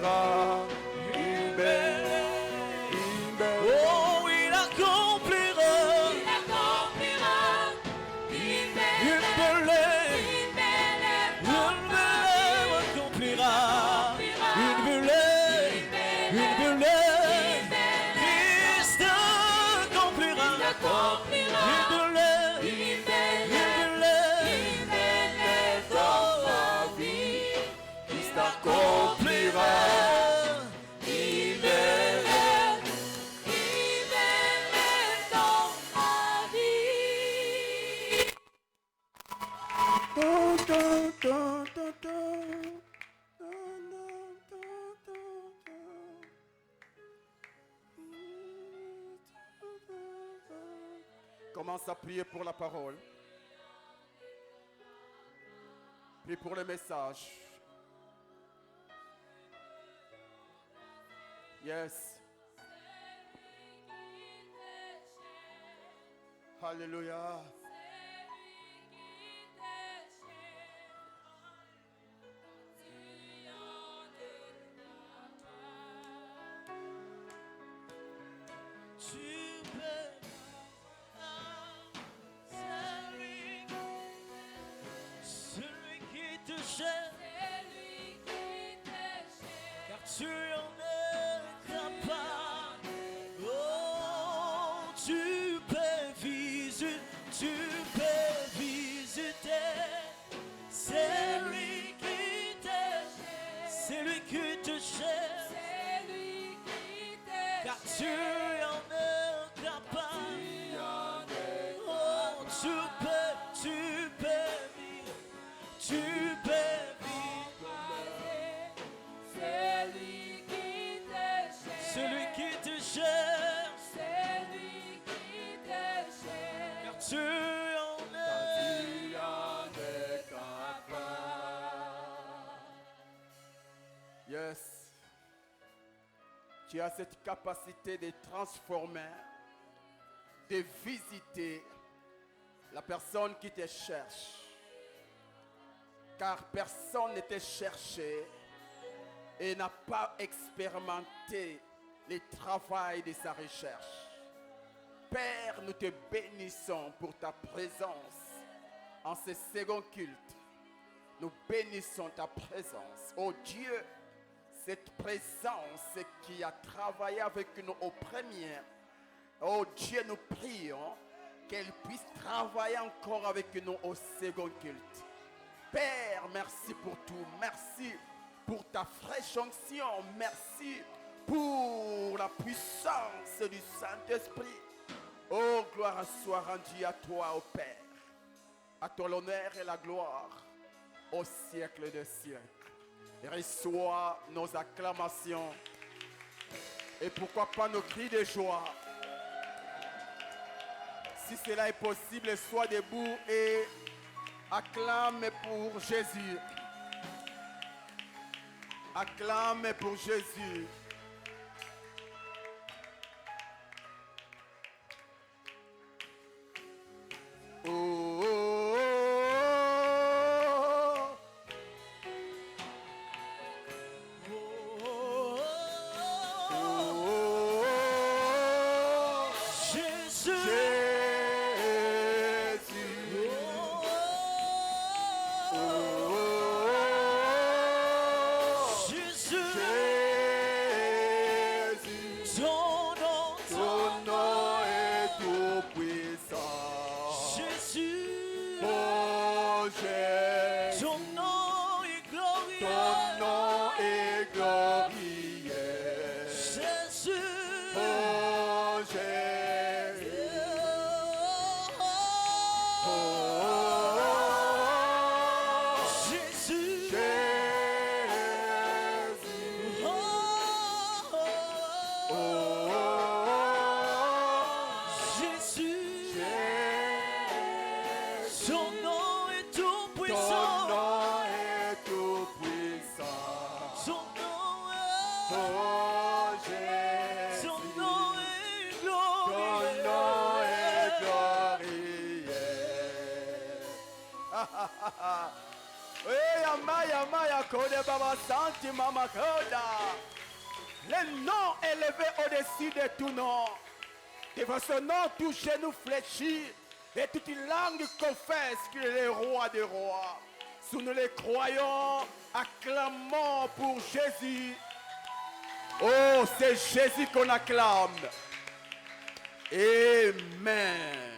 accomplira une belle, Oh, il accomplira une une belle accomplira une belle Christ accomplira une belle dans ma vie. Christ accomplira une belle. Commence à prier pour la parole. Prie pour le message. Yes. Alléluia. Tu peux celui qui te cherche, car tu en es capable. Oh, tu peux visiter, c'est lui qui te cherche, car tu en es capable. Oh, tu peux vivre, celui qui te cherche, car tu en es capable. Yes. Tu as cette capacité de transformer, de visiter la personne qui te cherche. Car personne ne t'a cherché et n'a pas expérimenté le travail de sa recherche. Père, nous te bénissons pour ta présence en ce second culte. Nous bénissons ta présence. Oh Dieu, cette présence qui a travaillé avec nous au premier. Oh Dieu, nous prions qu'elle puisse travailler encore avec nous au second culte. Père, merci pour tout. Merci pour ta fraîche onction. Merci pour la puissance du Saint-Esprit. Oh, gloire soit rendue à toi, ô Père. À toi l'honneur et la gloire au siècle des siècles. Et reçois nos acclamations. Et pourquoi pas nos cris de joie. Si cela est possible, sois debout et acclame pour Jésus. Acclame pour Jésus. Oh, oh, oh, oh, oh. Jésus. Le nom élevé au-dessus de tout nom. Devant son nom, tout genou fléchit et toute langue confesse qu'il est le roi des rois. Si nous le croyons, acclamons pour Jésus. Oh, c'est Jésus qu'on acclame. Amen.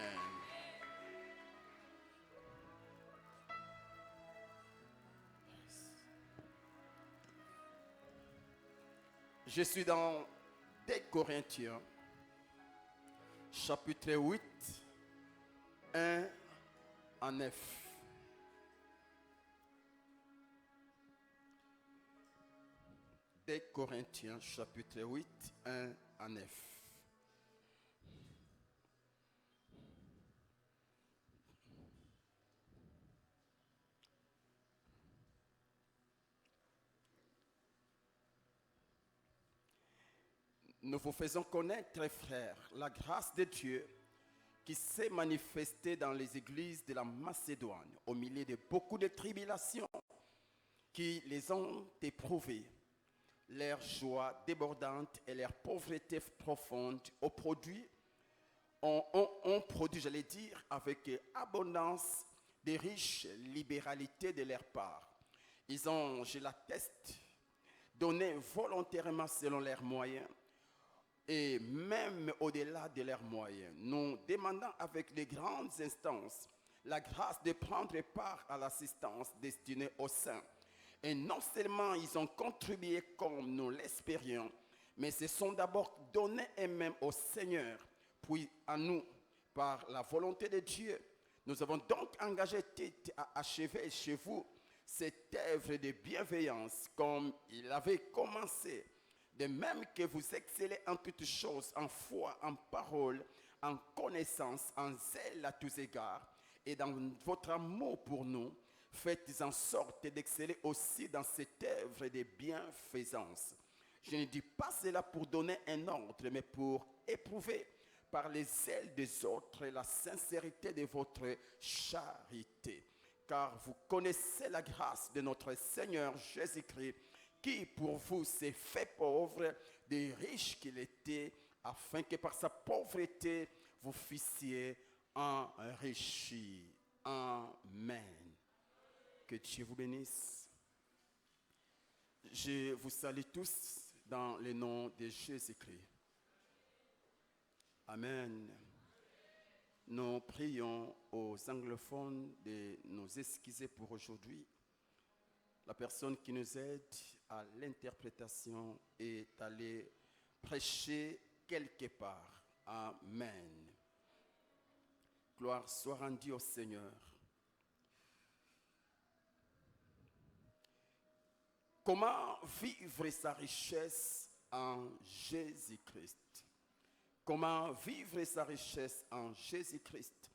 Je suis dans 2 Corinthiens, chapitre 8, 1 à 9. Des Corinthiens, chapitre 8, 1 à 9. Nous vous faisons connaître, frères, la grâce de Dieu qui s'est manifestée dans les églises de la Macédoine au milieu de beaucoup de tribulations qui les ont éprouvées. Leur joie débordante et leur pauvreté profonde ont produit, j'allais dire, avec abondance, de riches libéralités de leur part. Ils ont, je l'atteste, donné volontairement selon leurs moyens et même au-delà de leurs moyens. Nous demandons avec les grandes instances la grâce de prendre part à l'assistance destinée aux saints. Et non seulement ils ont contribué comme nous l'espérions, mais se sont d'abord donnés eux-mêmes au Seigneur, puis à nous, par la volonté de Dieu. Nous avons donc engagé Tite à achever chez vous cette œuvre de bienveillance comme il avait commencé. De même que vous excellez en toutes choses, en foi, en parole, en connaissance, en zèle à tous égards, et dans votre amour pour nous, faites en sorte d'exceller aussi dans cette œuvre de bienfaisance. Je ne dis pas cela pour donner un ordre, mais pour éprouver par les ailes des autres la sincérité de votre charité. Car vous connaissez la grâce de notre Seigneur Jésus-Christ, qui pour vous s'est fait pauvre, des riches qu'il était, afin que par sa pauvreté, vous fussiez enrichis. Amen. Que Dieu vous bénisse. Je vous salue tous dans le nom de Jésus-Christ. Amen. Nous prions aux anglophones de nous excuser pour aujourd'hui. La personne qui nous aide à l'interprétation est allée prêcher quelque part. Amen. Gloire soit rendue au Seigneur. Comment vivre sa richesse en Jésus-Christ? Comment vivre sa richesse en Jésus-Christ?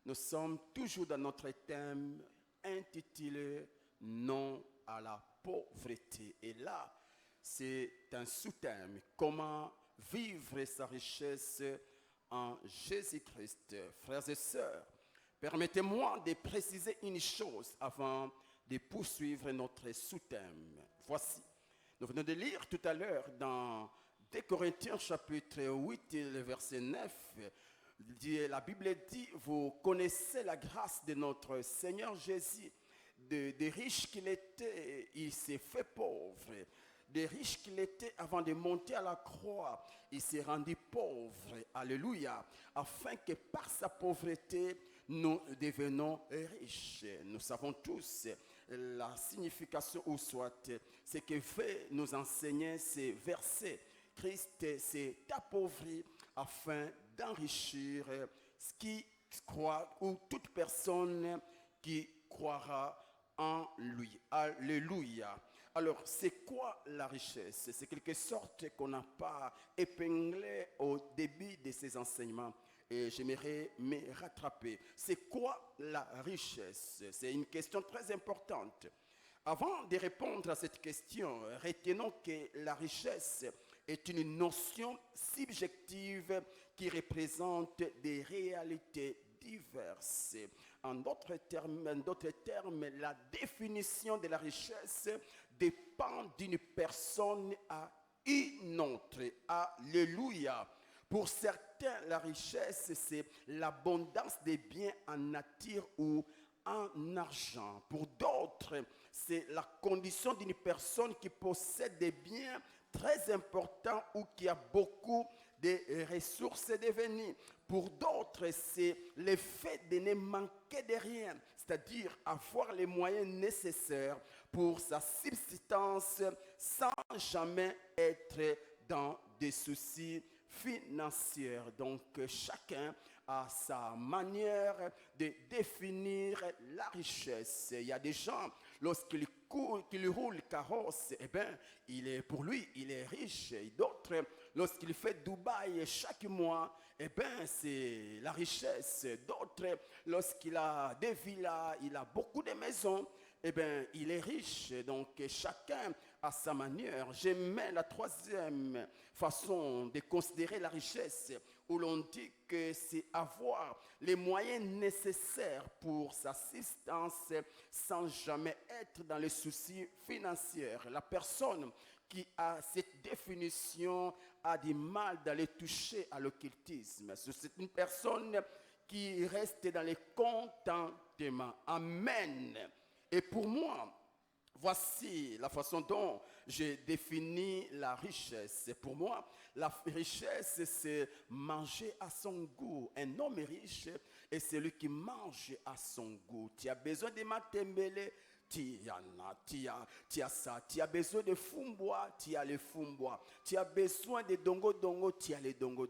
Nous sommes toujours dans notre thème intitulé « Non à la pauvreté ». Et là, c'est un sous-thème. Comment vivre sa richesse en Jésus-Christ? Frères et sœurs, permettez-moi de préciser une chose avant de poursuivre notre sous-thème. Voici, nous venons de lire tout à l'heure dans 2 Corinthiens chapitre 8, le verset 9, la Bible dit, vous connaissez la grâce de notre Seigneur Jésus, des riches qu'il était, il s'est fait pauvre. Des riches qu'il était avant de monter à la croix, il s'est rendu pauvre. Alléluia. Afin que par sa pauvreté, nous devenons riches. Nous savons tous la signification ou soit ce que veut nous enseigner ces versets. Christ s'est appauvri afin d'enrichir ce qui croit ou toute personne qui croira en lui. Alléluia. Alors, c'est quoi la richesse? C'est quelque sorte qu'on n'a pas épinglé au début de ces enseignements. Et j'aimerais me rattraper. C'est quoi la richesse? C'est une question très importante. Avant de répondre à cette question, retenons que la richesse est une notion subjective qui représente des réalités diverses. En d'autres termes, la définition de la richesse dépend d'une personne à une autre. Alléluia. Pour certains, la richesse, c'est l'abondance des biens en nature ou en argent. Pour d'autres, c'est la condition d'une personne qui possède des biens très importants ou qui a beaucoup de ressources devenues. Pour d'autres, c'est le fait de ne manquer de rien, c'est-à-dire avoir les moyens nécessaires pour sa subsistance sans jamais être dans des soucis financiers. Donc, chacun a sa manière de définir la richesse. Il y a des gens, lorsqu'ils roulent carrosse, eh bien, pour lui, il est riche. Et d'autres, lorsqu'il fait Dubaï chaque mois, eh bien, c'est la richesse. D'autres, lorsqu'il a des villas, il a beaucoup de maisons, eh bien, il est riche. Donc, chacun a sa manière. J'aimais la troisième façon de considérer la richesse, où l'on dit que c'est avoir les moyens nécessaires pour sa subsistance sans jamais être dans les soucis financiers. La personne qui a cette définition a du mal d'aller toucher à l'occultisme. C'est une personne qui reste dans les contentements. Amen. Et pour moi, voici la façon dont j'ai défini la richesse. Pour moi, la richesse, c'est manger à son goût. Un homme riche est celui qui mange à son goût. Tu as besoin de matembele, tu as ça. Tu as besoin de fumbois, tu as les fumbois. Tu as besoin de dongo, tu as les dongo.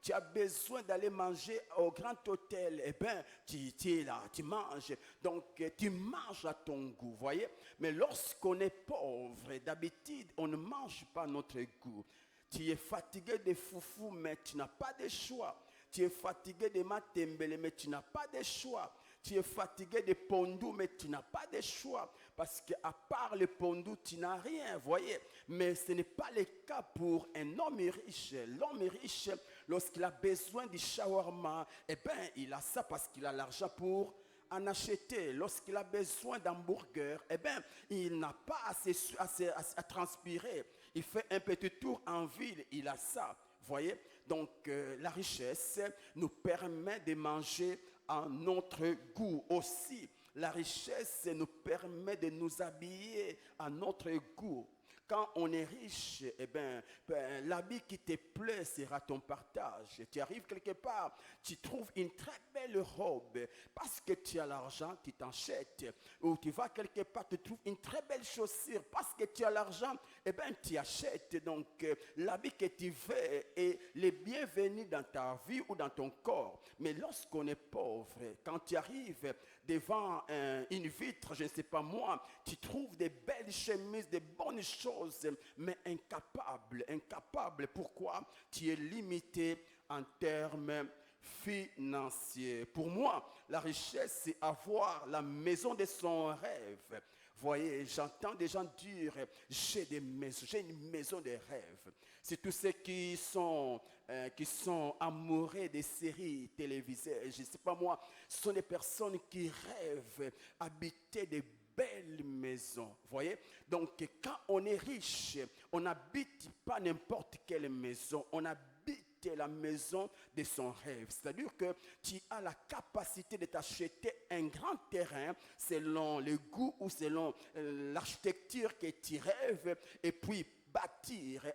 Tu as besoin d'aller manger au grand hôtel, eh bien, tu es là, tu manges. Donc, tu manges à ton goût, voyez. Mais lorsqu'on est pauvre, d'habitude, on ne mange pas notre goût. Tu es fatigué de foufou, mais tu n'as pas de choix. Tu es fatigué de matembele, mais tu n'as pas de choix. Tu es fatigué de pondou, mais tu n'as pas de choix. Parce qu'à part le pondou, tu n'as rien, voyez. Mais ce n'est pas le cas pour un homme riche. L'homme riche, lorsqu'il a besoin du shawarma, eh bien, il a ça parce qu'il a l'argent pour en acheter. Lorsqu'il a besoin d'hamburger, eh bien, il n'a pas assez à transpirer. Il fait un petit tour en ville, il a ça, voyez. Donc, la richesse nous permet de manger à notre goût. Aussi, la richesse nous permet de nous habiller à notre goût. Quand on est riche, eh ben, l'habit qui te plaît sera ton partage. Tu arrives quelque part, tu trouves une très belle robe. Parce que tu as l'argent, tu t'achètes. Ou tu vas quelque part, tu trouves une très belle chaussure. Parce que tu as l'argent, eh ben, tu achètes. Donc, l'habit que tu veux est le bienvenu dans ta vie ou dans ton corps. Mais lorsqu'on est pauvre, quand tu arrives devant une vitre, je ne sais pas moi, tu trouves des belles chemises, des bonnes choses, mais incapable. Pourquoi? Tu es limité en termes financiers. Pour moi, la richesse, c'est avoir la maison de son rêve. Voyez, j'entends des gens dire, j'ai une maison de rêve. C'est tous ceux qui sont amoureux des séries télévisées. Je ne sais pas moi, ce sont des personnes qui rêvent habiter des belle maison, voyez. Donc, quand on est riche, on n'habite pas n'importe quelle maison, on habite la maison de son rêve. C'est-à-dire que tu as la capacité de t'acheter un grand terrain selon le goût ou selon l'architecture que tu rêves, et puis bâtir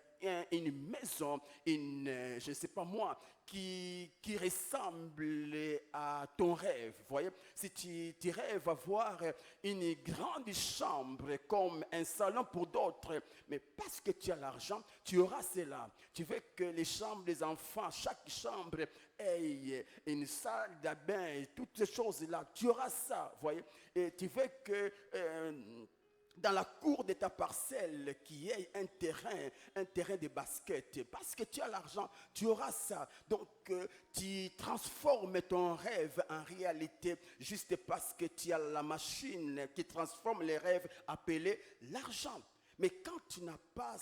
une maison, je ne sais pas moi, qui ressemble à ton rêve. Voyez, si tu rêves avoir une grande chambre comme un salon pour d'autres, mais parce que tu as l'argent, tu auras cela. Tu veux que les chambres des enfants, chaque chambre ait une salle de bain et toutes ces choses-là, tu auras ça. Voyez, et tu veux que dans la cour de ta parcelle, qui est un terrain de basket. Parce que tu as l'argent, tu auras ça. Donc, tu transformes ton rêve en réalité juste parce que tu as la machine qui transforme les rêves appelée l'argent. Mais quand tu n'as pas,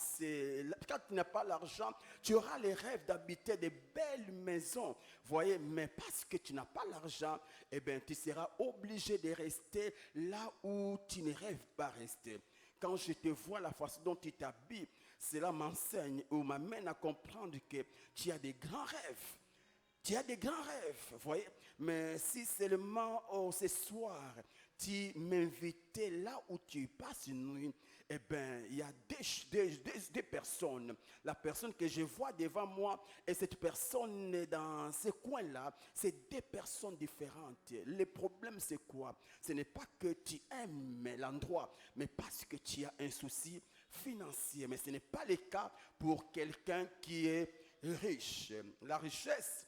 quand tu n'as pas l'argent, tu auras les rêves d'habiter des belles maisons. Voyez, mais parce que tu n'as pas l'argent, eh bien, tu seras obligé de rester là où tu ne rêves pas rester. Quand je te vois la façon dont tu t'habilles, cela m'enseigne ou m'amène à comprendre que tu as des grands rêves. Tu as des grands rêves, vous voyez. Mais si seulement ce soir, tu m'invitais là où tu passes une nuit, eh bien, il y a des personnes. La personne que je vois devant moi et cette personne dans ce coin-là, c'est deux personnes différentes. Le problème, c'est quoi? Ce n'est pas que tu aimes l'endroit, mais parce que tu as un souci financier. Mais ce n'est pas le cas pour quelqu'un qui est riche. La richesse,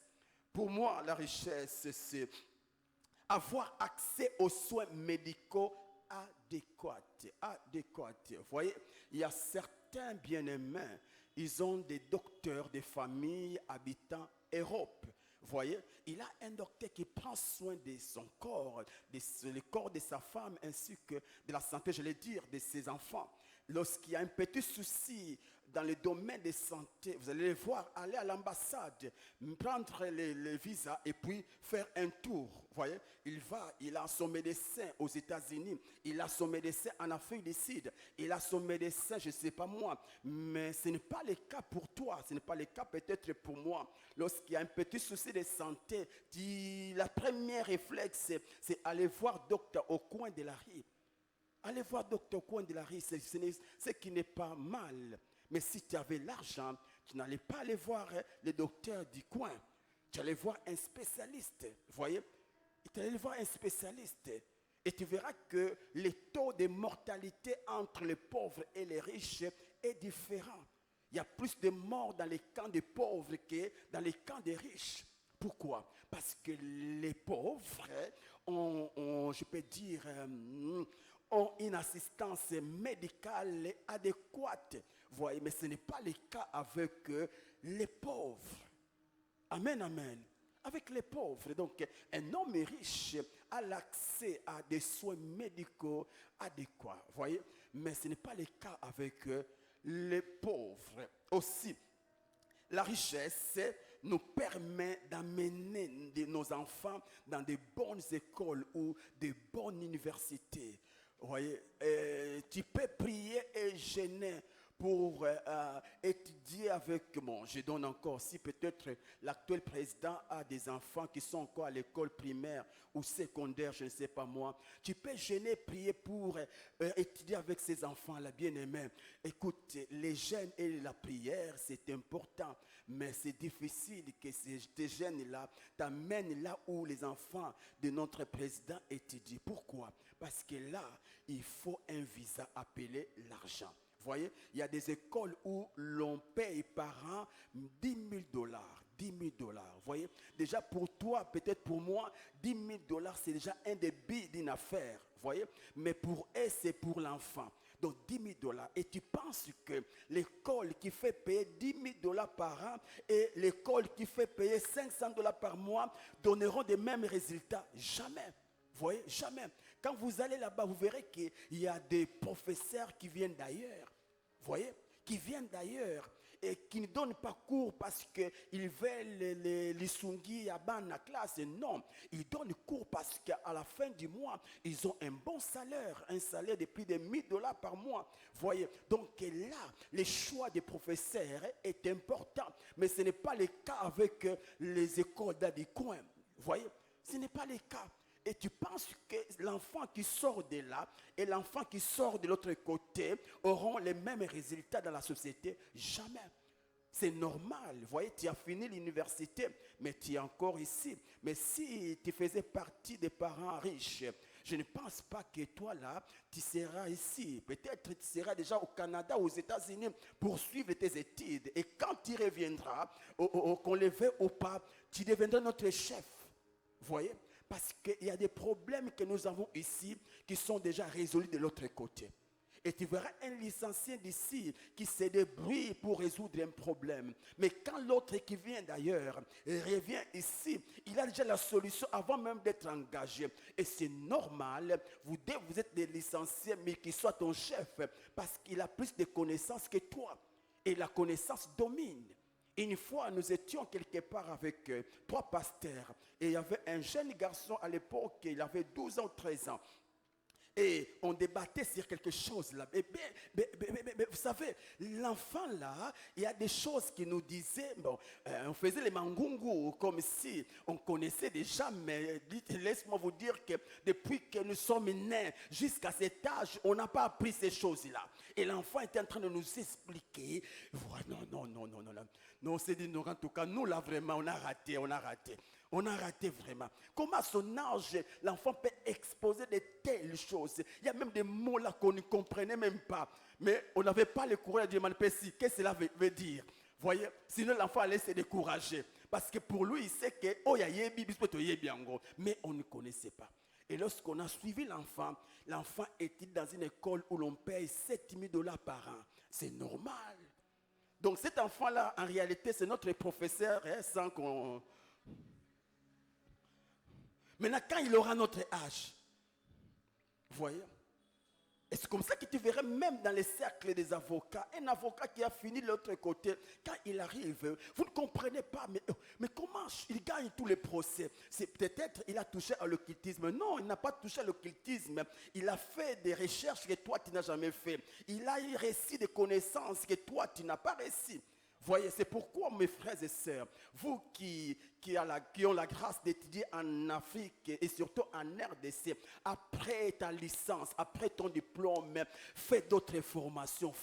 pour moi, la richesse, c'est avoir accès aux soins médicaux adéquats. Vous voyez, il y a certains bien-aimés, ils ont des docteurs de famille habitant Europe. Vous voyez, il a un docteur qui prend soin de son corps, le corps de sa femme, ainsi que de la santé, je vais dire, de ses enfants. Lorsqu'il y a un petit souci dans le domaine de santé, vous allez le voir aller à l'ambassade, prendre le visa et puis faire un tour. Vous voyez, il a son médecin aux États-Unis, il a son médecin en Afrique du Sud, il a son médecin, je ne sais pas moi, mais ce n'est pas le cas pour toi, ce n'est pas le cas peut-être pour moi. Lorsqu'il y a un petit souci de santé, la première réflexe, c'est aller voir docteur au coin de la rue. Allez voir docteur au coin de la rue, ce qui n'est pas mal. Mais si tu avais l'argent, tu n'allais pas aller voir le docteur du coin. Tu allais voir un spécialiste. Vous voyez? Tu allais voir un spécialiste. Et tu verras que le taux de mortalité entre les pauvres et les riches est différent. Il y a plus de morts dans les camps des pauvres que dans les camps des riches. Pourquoi? Parce que les pauvres ont, je peux dire, ont une assistance médicale adéquate. Vous voyez, mais ce n'est pas le cas avec les pauvres. Amen, amen. Avec les pauvres. Donc, un homme riche a l'accès à des soins médicaux adéquats. Vous voyez, mais ce n'est pas le cas avec les pauvres. Aussi, la richesse nous permet d'amener nos enfants dans de bonnes écoles ou de bonnes universités. Vous voyez, tu peux prier et jeûner pour étudier avec moi. Je donne encore, si peut-être l'actuel président a des enfants qui sont encore à l'école primaire ou secondaire, je ne sais pas moi, tu peux jeûner, prier pour étudier avec ces enfants-là, bien-aimés. Écoute, les jeûnes et la prière, c'est important, mais c'est difficile que ces jeûnes-là t'amènent là où les enfants de notre président étudient. Pourquoi? Parce que là, il faut un visa appelé l'argent. Vous voyez, il y a des écoles où l'on paye par an 10 000 dollars. 10 000 dollars. Vous voyez, déjà pour toi, peut-être pour moi, 10 000 dollars, c'est déjà un débit d'une affaire. Vous voyez, mais pour eux, c'est pour l'enfant. Donc 10 000 dollars. Et tu penses que l'école qui fait payer 10 000 dollars par an et l'école qui fait payer 500 dollars par mois donneront les mêmes résultats? Jamais. Vous voyez, jamais. Quand vous allez là-bas, vous verrez qu'il y a des professeurs qui viennent d'ailleurs. Vous voyez, qui viennent d'ailleurs et qui ne donnent pas cours parce qu'ils veulent les sungis à ban la classe. Non, ils donnent cours parce qu'à la fin du mois, ils ont un bon salaire, un salaire de plus de 1 000 dollars par mois. Vous voyez, donc là, le choix des professeurs est important. Mais ce n'est pas le cas avec les écoles dans des coins. Vous voyez, ce n'est pas le cas. Et tu penses que l'enfant qui sort de là et l'enfant qui sort de l'autre côté auront les mêmes résultats dans la société? Jamais. C'est normal. Vous voyez, tu as fini l'université, mais tu es encore ici. Mais si tu faisais partie des parents riches, je ne pense pas que toi là, tu seras ici. Peut-être tu seras déjà au Canada, aux États-Unis, pour suivre tes études. Et quand tu reviendras, qu'on le veuille ou pas, tu deviendras notre chef. Vous voyez? Parce qu'il y a des problèmes que nous avons ici qui sont déjà résolus de l'autre côté. Et tu verras un licencié d'ici qui se débrouille pour résoudre un problème. Mais quand l'autre qui vient d'ailleurs revient ici, il a déjà la solution avant même d'être engagé. Et c'est normal, vous êtes des licenciés, mais qu'il soit ton chef, parce qu'il a plus de connaissances que toi. Et la connaissance domine. Une fois, nous étions quelque part avec 3 pasteurs. Et il y avait un jeune garçon à l'époque, il avait 12 ans, 13 ans. Et on débattait sur quelque chose là. Mais vous savez, l'enfant là, il y a des choses qui nous disaient, bon, on faisait les mangungu comme si on connaissait déjà, mais laisse-moi vous dire que depuis que nous sommes nés jusqu'à cet âge, on n'a pas appris ces choses-là. Et l'enfant était en train de nous expliquer, non, c'est dit, en tout cas, nous là vraiment, on a raté. On a raté vraiment. Comment à son âge, l'enfant peut exposer de telles choses. Il y a même des mots là qu'on ne comprenait même pas. Mais on n'avait pas le courage de demander, qu'est-ce que cela veut dire. Voyez, sinon l'enfant allait se décourager. Parce que pour lui, il sait que, mais on ne connaissait pas. Et lorsqu'on a suivi l'enfant était dans une école où l'on paye $7,000 par an. C'est normal. Donc cet enfant-là, en réalité, c'est notre professeur, sans qu'on... Maintenant, quand il aura notre âge, vous voyez, et c'est comme ça que tu verrais même dans les cercles des avocats, un avocat qui a fini de l'autre côté, quand il arrive, vous ne comprenez pas, mais comment il gagne tous les procès? C'est peut-être il a touché à l'occultisme. Non, il n'a pas touché à l'occultisme. Il a fait des recherches que toi tu n'as jamais fait. Il a réussi des connaissances que toi tu n'as pas réussi. Voyez, c'est pourquoi mes frères et sœurs, vous qui ont la grâce d'étudier en Afrique et surtout en RDC, après ta licence, après ton diplôme, fais d'autres formations.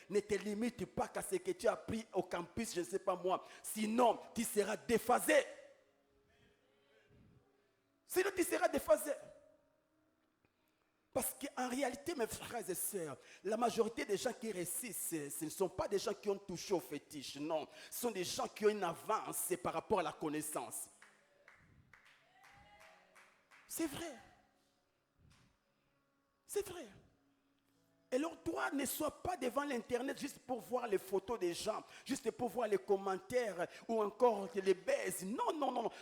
Ne te limite pas qu'à ce que tu as appris au campus, je ne sais pas moi. Sinon, tu seras déphasé. Parce qu'en réalité, mes frères et sœurs, la majorité des gens qui réussissent, ce ne sont pas des gens qui ont touché au fétiche, non. Ce sont des gens qui ont une avance par rapport à la connaissance. C'est vrai. Et alors toi, ne sois pas devant l'internet juste pour voir les photos des gens, juste pour voir les commentaires ou encore les baises. Non.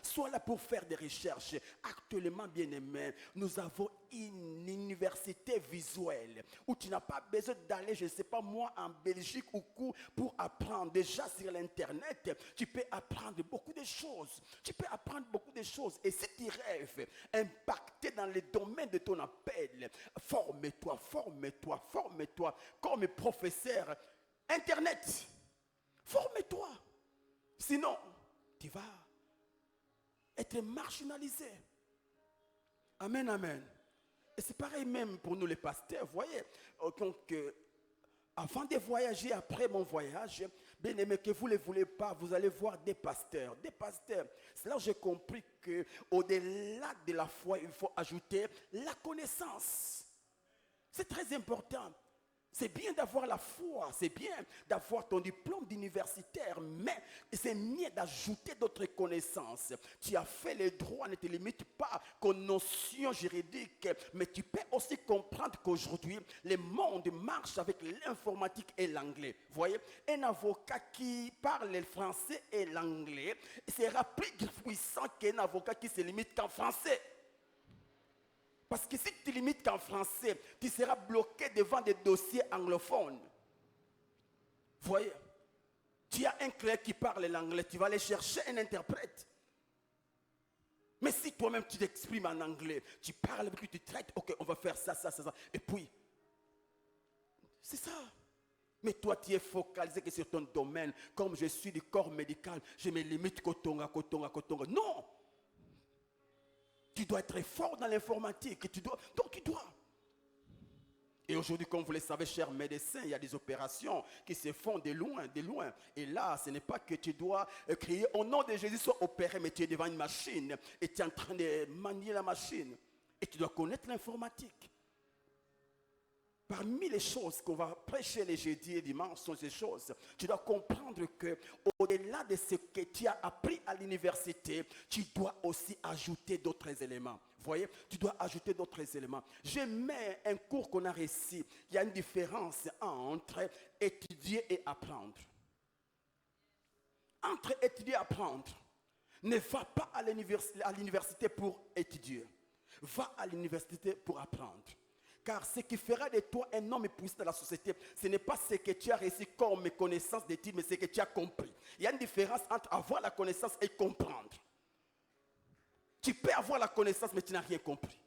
Sois là pour faire des recherches. Actuellement, bien aimé, nous avons une université visuelle où tu n'as pas besoin d'aller, je ne sais pas moi, en Belgique ou quoi pour apprendre. Déjà sur l'internet, tu peux apprendre beaucoup de choses. Et si tu rêves impacter dans les domaines de ton appel, forme-toi comme professeur internet. Forme-toi. Sinon, tu vas être marginalisé. Amen. Et c'est pareil même pour nous les pasteurs. Vous voyez, donc, avant de voyager, après mon voyage, bien aimé, que vous ne le voulez pas, vous allez voir des pasteurs. C'est là où j'ai compris qu'au-delà de la foi, il faut ajouter la connaissance. C'est très important. C'est bien d'avoir la foi, c'est bien d'avoir ton diplôme d'universitaire, mais c'est mieux d'ajouter d'autres connaissances. Tu as fait les droits, ne te limite pas qu'aux notions juridiques, mais tu peux aussi comprendre qu'aujourd'hui, le monde marche avec l'informatique et l'anglais. Vous voyez, un avocat qui parle le français et l'anglais sera plus puissant qu'un avocat qui se limite qu'en français. Parce que si tu te limites qu'en français, tu seras bloqué devant des dossiers anglophones. Vous voyez, tu as un clerc qui parle l'anglais, tu vas aller chercher un interprète. Mais si toi-même tu t'exprimes en anglais, tu parles avec lui, tu traites, ok, on va faire ça. Et puis, c'est ça. Mais toi, tu es focalisé que sur ton domaine. Comme je suis du corps médical, je me limite Kotonga. Non! Tu dois être fort dans l'informatique. Donc tu dois. Et aujourd'hui, comme vous le savez, chers médecins, il y a des opérations qui se font de loin. Et là, ce n'est pas que tu dois crier au nom de Jésus, sois opéré, mais tu es devant une machine et tu es en train de manier la machine. Et tu dois connaître l'informatique. Parmi les choses qu'on va prêcher les jeudis et dimanches sont ces choses. Tu dois comprendre que au-delà de ce que tu as appris à l'université, tu dois aussi ajouter d'autres éléments. Voyez, tu dois ajouter d'autres éléments. Je mets un cours qu'on a réussi. Il y a une différence entre étudier et apprendre. Entre étudier et apprendre. Ne va pas à l'université pour étudier. Va à l'université pour apprendre. Car ce qui fera de toi un homme épousé dans la société, ce n'est pas ce que tu as réussi comme connaissance d'études, mais ce que tu as compris. Il y a une différence entre avoir la connaissance et comprendre. Tu peux avoir la connaissance, mais tu n'as rien compris.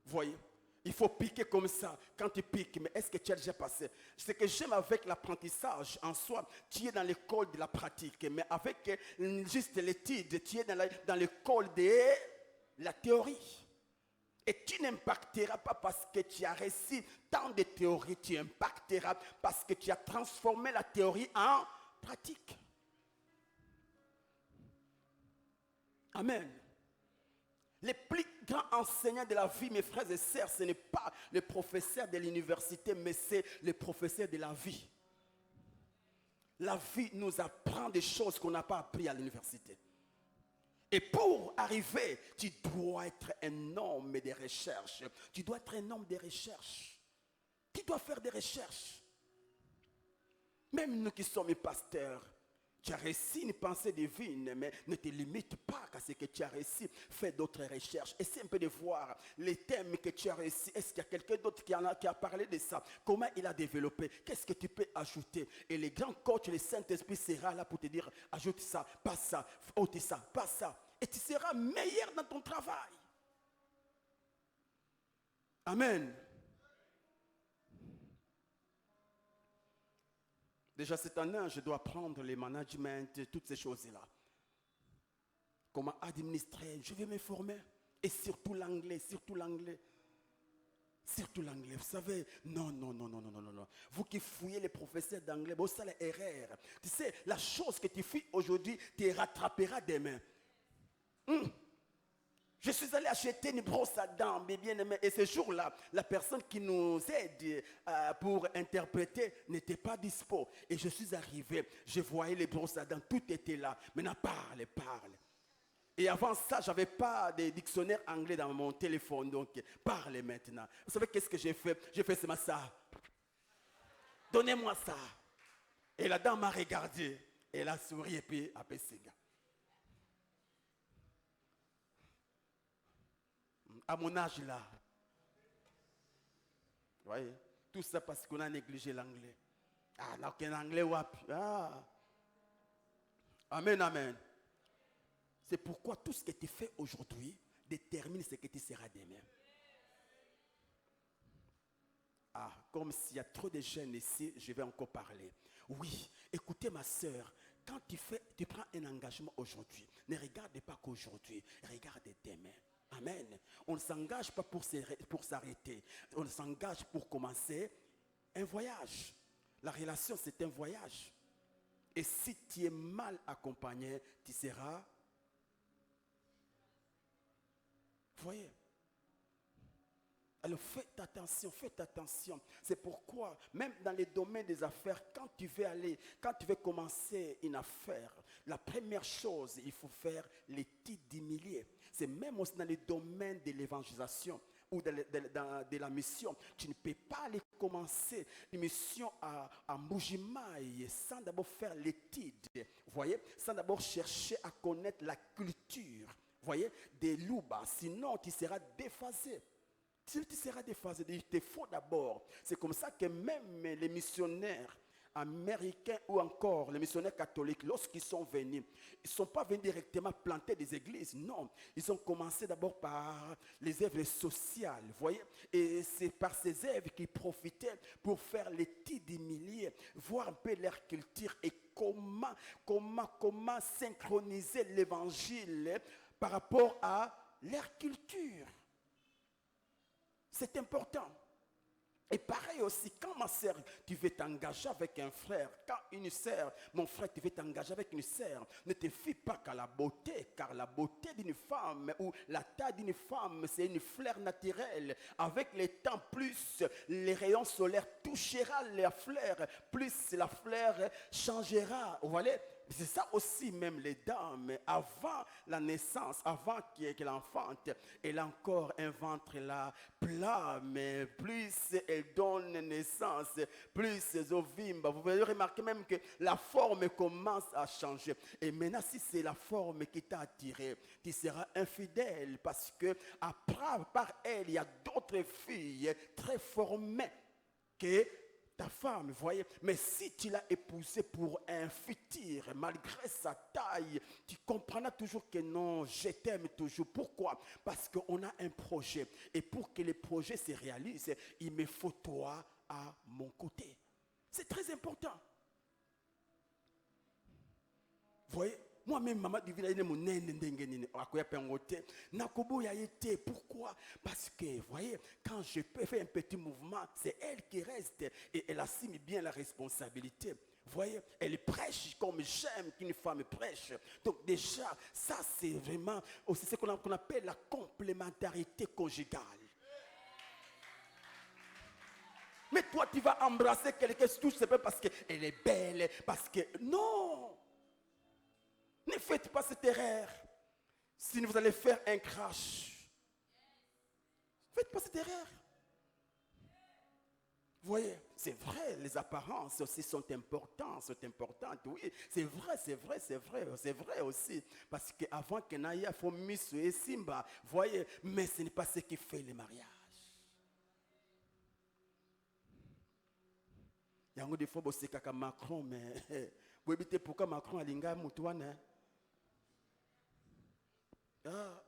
Voyez, il faut piquer comme ça. Quand tu piques, mais est-ce que tu as déjà passé? Ce que j'aime avec l'apprentissage en soi, tu es dans l'école de la pratique. Mais avec juste l'étude, tu es dans l'école de la théorie. Et tu n'impacteras pas parce que tu as réussi tant de théories. Tu impacteras parce que tu as transformé la théorie en pratique. Amen. Les plus grands enseignants de la vie, mes frères et sœurs, ce n'est pas les professeurs de l'université, mais c'est les professeurs de la vie. La vie nous apprend des choses qu'on n'a pas appris à l'université. Et pour arriver, tu dois être un homme de recherche. Tu dois être un homme de recherche. Tu dois faire des recherches. Même nous qui sommes pasteurs, tu as réussi une pensée divine, mais ne te limite pas à ce que tu as réussi. Fais d'autres recherches. Essaie un peu de voir les thèmes que tu as réussi. Est-ce qu'il y a quelqu'un d'autre qui a parlé de ça? Comment il a développé? Qu'est-ce que tu peux ajouter? Et les grands coachs, le Saint-Esprit sera là pour te dire, ajoute ça, pas ça, ôte ça, pas ça. Et tu seras meilleur dans ton travail. Amen. Déjà cette année, je dois apprendre le management, toutes ces choses-là. Comment administrer, je vais me former. Et surtout l'anglais, surtout l'anglais. Surtout l'anglais, vous savez, non. Vous qui fouillez les professeurs d'anglais, vous savez l'erreur. Tu sais, la chose que tu fouilles aujourd'hui, tu rattraperas demain. Je suis allé acheter une brosse à dents, mes bien-aimés, et ce jour-là, la personne qui nous aide pour interpréter n'était pas dispo. Et je suis arrivé, je voyais les brosses à dents, tout était là. Maintenant, parle. Et avant ça, je n'avais pas de dictionnaire anglais dans mon téléphone, donc parle maintenant. Vous savez qu'est-ce que j'ai fait? J'ai fait seulement ça. Donnez-moi ça. Et la dame m'a regardé, elle a souri et puis a baissé. À mon âge là. Vous voyez? Tout ça parce qu'on a négligé l'anglais. Ah, là, aucun anglais wap. Ah. Amen. C'est pourquoi tout ce que tu fais aujourd'hui détermine ce que tu seras demain. Ah, comme s'il y a trop de jeunes ici, je vais encore parler. Oui, écoutez ma soeur, quand tu prends un engagement aujourd'hui, ne regarde pas qu'aujourd'hui, regarde demain. Amen. On ne s'engage pas pour s'arrêter. On s'engage pour commencer un voyage. La relation, c'est un voyage. Et si tu es mal accompagné, tu seras... Vous voyez? Alors faites attention. C'est pourquoi, même dans les domaines des affaires, quand tu veux commencer une affaire, la première chose, il faut faire l'étude d'humilier. C'est même aussi dans les domaines de l'évangélisation ou de la mission. Tu ne peux pas aller commencer une mission à Mbujimaï sans d'abord faire l'étude. Vous voyez? Sans d'abord chercher à connaître la culture. Vous voyez? Des Louba. Sinon, tu seras déphasé. Tu seras déphasé. Il te faut d'abord. C'est comme ça que même les missionnaires américains ou encore les missionnaires catholiques, lorsqu'ils sont venus, ils ne sont pas venus directement planter des églises. Non, ils ont commencé d'abord par les œuvres sociales. Vous voyez? Et c'est par ces œuvres qu'ils profitaient pour faire l'étude des milliers, voir un peu leur culture et comment synchroniser l'évangile par rapport à leur culture. C'est important. Et pareil aussi, quand ma sœur, tu veux t'engager avec un frère, quand une sœur, mon frère, tu veux t'engager avec une sœur, ne te fie pas qu'à la beauté, car la beauté d'une femme ou la taille d'une femme, c'est une fleur naturelle. Avec le temps, plus les rayons solaires toucheront la fleur, plus la fleur changera. Vous voyez? C'est ça aussi même les dames, avant la naissance, avant que l'enfante, elle a encore un ventre là plat, mais plus elle donne naissance, plus ses ovimes, vous pouvez remarquer même que la forme commence à changer. Et maintenant, si c'est la forme qui t'a attiré, tu seras infidèle parce que après, par elle, il y a d'autres filles très formées que ta femme, vous voyez. Mais si tu l'as épousée pour un futur, malgré sa taille, tu comprendras toujours que non, je t'aime toujours. Pourquoi? Parce qu'on a un projet. Et pour que le projet se réalise, il me faut toi à mon côté. C'est très important. Vous voyez? Moi-même, maman du village, pourquoi? Parce que, vous voyez, quand je peux faire un petit mouvement, c'est elle qui reste et elle assume bien la responsabilité. Vous voyez, elle prêche comme j'aime qu'une femme prêche. Donc déjà, ça c'est vraiment aussi ce qu'on appelle la complémentarité conjugale. Mais toi, tu vas embrasser quelqu'un, tout c'est pas parce qu'elle est belle, parce que... Non! Ne faites pas cette erreur. Si vous allez faire un crash, ne faites pas cette erreur. Vous voyez, c'est vrai, les apparences aussi sont importantes, oui. C'est vrai aussi. Parce qu'avant que Naya faut Miss et Simba, vous voyez, mais ce n'est pas ce qui fait le mariage. Il y a des fois, c'est comme Macron, mais vous évitez pourquoi Macron a l'inga moutouane. Ah.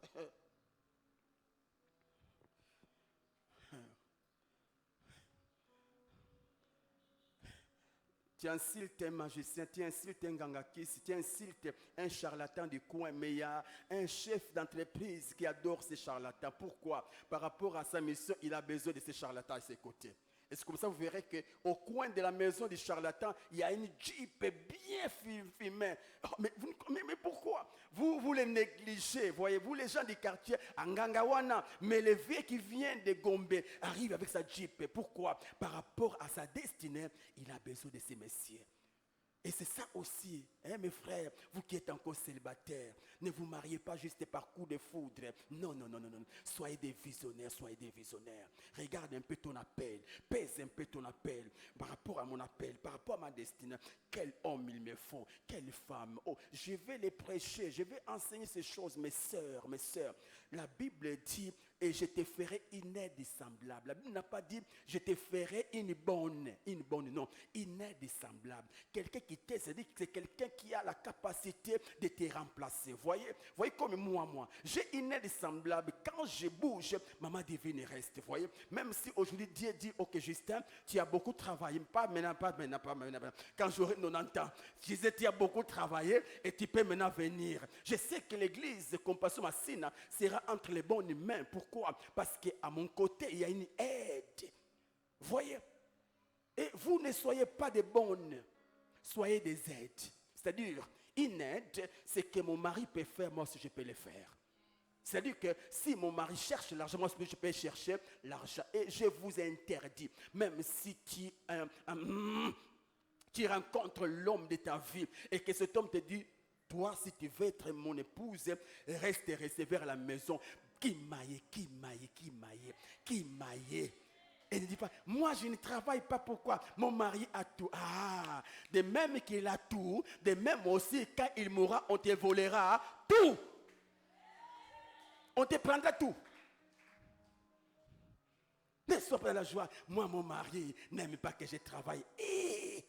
Tu insultes un magicien, tu insultes un gangakis, tu insultes un charlatan du coin, mais il y a un chef d'entreprise qui adore ces charlatans. Pourquoi? Par rapport à sa mission, il a besoin de ces charlatans à ses côtés. Et c'est comme ça que vous verrez qu'au coin de la maison du charlatan, il y a une Jeep bien filmée. Oh, mais pourquoi? Vous les négligez, voyez-vous, les gens du quartier, à Ngangawana, mais le vieux qui vient de Gombe arrive avec sa Jeep. Pourquoi? Par rapport à sa destinée, il a besoin de ces messieurs. Et c'est ça aussi, hein, mes frères, vous qui êtes encore célibataires, ne vous mariez pas juste par coup de foudre. Non. Soyez des visionnaires. Regarde un peu ton appel, pèse un peu ton appel, par rapport à mon appel, par rapport à ma destinée. Quel homme il me faut, quelle femme. Oh, je vais les prêcher, je vais enseigner ces choses, mes sœurs. La Bible dit, et je te ferai une aide semblable. La Bible n'a pas dit, je te ferai une bonne, non, une aide semblable. Quelqu'un qui t'aide, c'est quelqu'un qui a la capacité de te remplacer. Voyez comme moi, j'ai une aide semblable. Quand je bouge, maman divine reste. Voyez, même si aujourd'hui Dieu dit, ok Justin, tu as beaucoup travaillé, pas maintenant. Quand j'aurai 90 ans, je disais, tu as beaucoup travaillé et tu peux maintenant venir. Je sais que l'église, Compassion Massina, sera entre les bonnes mains. Pourquoi? Parce qu'à mon côté, il y a une aide. Voyez? Et vous ne soyez pas des bonnes, soyez des aides. C'est-à-dire, une aide, c'est que mon mari peut faire, moi aussi je peux le faire. C'est-à-dire que si mon mari cherche l'argent, moi je peux chercher l'argent. Et je vous interdis, même si tu rencontres l'homme de ta vie et que cet homme te dit, toi, si tu veux être mon épouse, reste vers la maison. Qui maille. Et ne dit pas, moi je ne travaille pas, pourquoi? Mon mari a tout. Ah, de même qu'il a tout, de même aussi quand il mourra, on te volera tout. On te prendra tout. Ne sois pas dans la joie. Moi, mon mari n'aime pas que je travaille. Et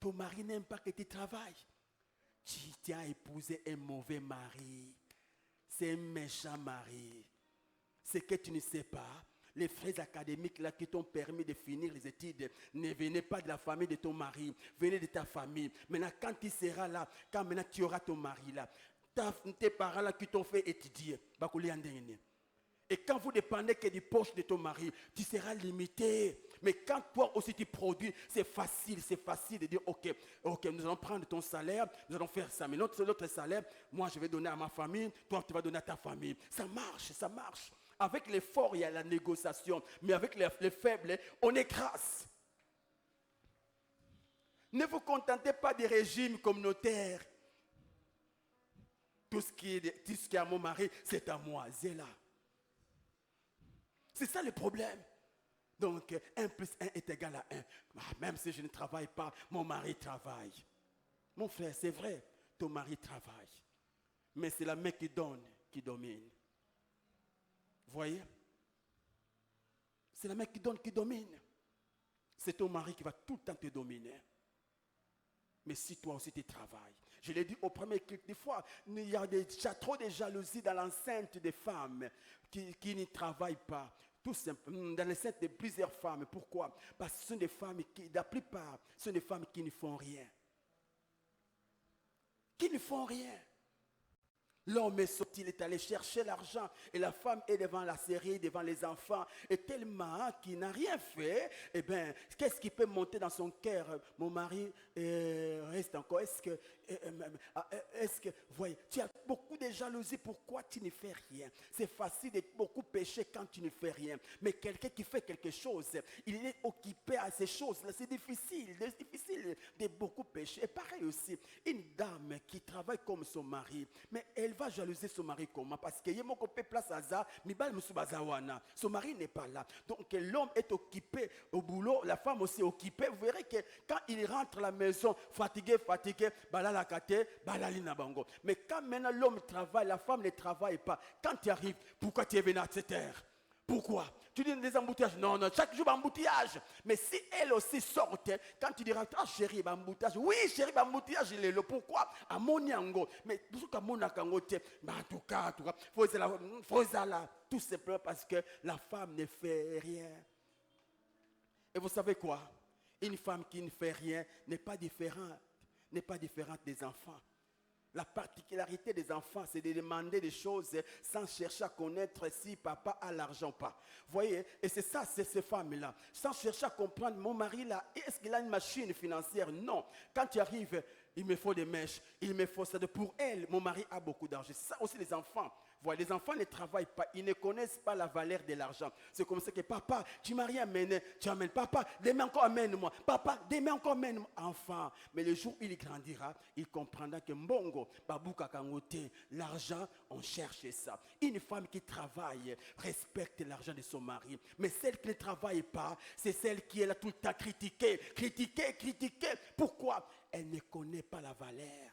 ton mari n'aime pas que tu travailles. Tu as épousé un mauvais mari. C'est un méchant mari. Ce que tu ne sais pas, les frais académiques là qui t'ont permis de finir les études ne venaient pas de la famille de ton mari, venaient de ta famille. Maintenant, quand tu seras là, quand maintenant tu auras ton mari là, tes parents là qui t'ont fait étudier, et quand vous dépendez que du poche de ton mari, tu seras limité. Mais quand toi aussi tu produis, c'est facile de dire ok, nous allons prendre ton salaire, nous allons faire ça. Mais notre salaire, moi je vais donner à ma famille, toi tu vas donner à ta famille. Ça marche. Avec l'effort, il y a la négociation. Mais avec les faibles, on écrase. Ne vous contentez pas des régimes communautaires. Tout ce qui est à mon mari, c'est à moi, Zéla. C'est ça le problème. Donc, 1 plus 1 est égal à 1. Même si je ne travaille pas, mon mari travaille. Mon frère, c'est vrai, ton mari travaille. Mais c'est la main qui donne, qui domine. Vous voyez? C'est la main qui donne, qui domine. C'est ton mari qui va tout le temps te dominer. Mais si toi aussi tu travailles. Je l'ai dit au premier clip, des fois, il y a déjà trop de jalousie dans l'enceinte des femmes qui ne travaillent pas. Tout simplement, dans l'enceinte de plusieurs femmes. Pourquoi? Parce que ce sont des femmes qui, la plupart, ce sont des femmes qui ne font rien. Qui ne font rien. L'homme est sorti, il est allé chercher l'argent et la femme est devant la série, devant les enfants. Et tellement qu'il n'a rien fait, eh bien, qu'est-ce qui peut monter dans son cœur? Mon mari reste encore. Est-ce que, voyez, tu as beaucoup de jalousie, pourquoi tu ne fais rien? C'est facile de beaucoup pécher quand tu ne fais rien. Mais quelqu'un qui fait quelque chose, il est occupé à ces choses-là. C'est difficile de beaucoup pécher. Et pareil aussi, une dame qui travaille comme son mari, mais elle va jalouser son mari comment? Parce que son mari n'est pas là. Donc l'homme est occupé au boulot, la femme aussi occupée. Vous verrez que quand il rentre à la maison, fatigué, mais quand maintenant l'homme travaille, la femme ne travaille pas. Quand tu arrives, pourquoi tu es venu à cette heure? Pourquoi? Tu dis des embouteillages. Non, chaque jour, embouteillage. Mais si elle aussi sort, quand tu diras, ah chérie, embouteillage. Oui, chérie, embouteillage, il est là. Pourquoi? À Moniango. Mais tout à Monacango, en tout cas, tout simplement parce que la femme ne fait rien. Et vous savez quoi? Une femme qui ne fait rien n'est pas différente des enfants. La particularité des enfants, c'est de demander des choses sans chercher à connaître si papa a l'argent ou pas. Vous voyez, et c'est ça, c'est ces femmes-là. Sans chercher à comprendre, mon mari là, est-ce qu'il a une machine financière? Non. Quand tu arrives, il me faut des mèches, il me faut ça. Pour elle, mon mari a beaucoup d'argent. C'est ça aussi les enfants. Voilà, les enfants ne travaillent pas, ils ne connaissent pas la valeur de l'argent. C'est comme ça que papa, tu m'as rien amené, tu amènes. Papa, demain encore amène-moi. Papa, demain encore amène-moi. Enfant, mais le jour où il grandira, il comprendra que mbongo, babouka kangote, l'argent, on cherche ça. Une femme qui travaille respecte l'argent de son mari. Mais celle qui ne travaille pas, c'est celle qui est là tout le temps critiquée. Pourquoi? Elle ne connaît pas la valeur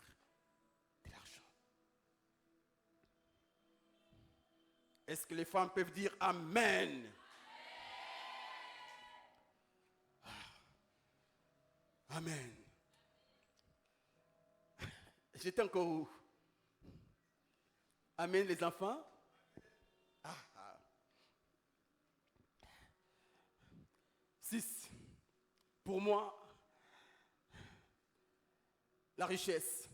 de l'argent. Est-ce que les femmes peuvent dire Amen? Amen. J'étais encore où? Amen les enfants? 6. Pour moi, la richesse,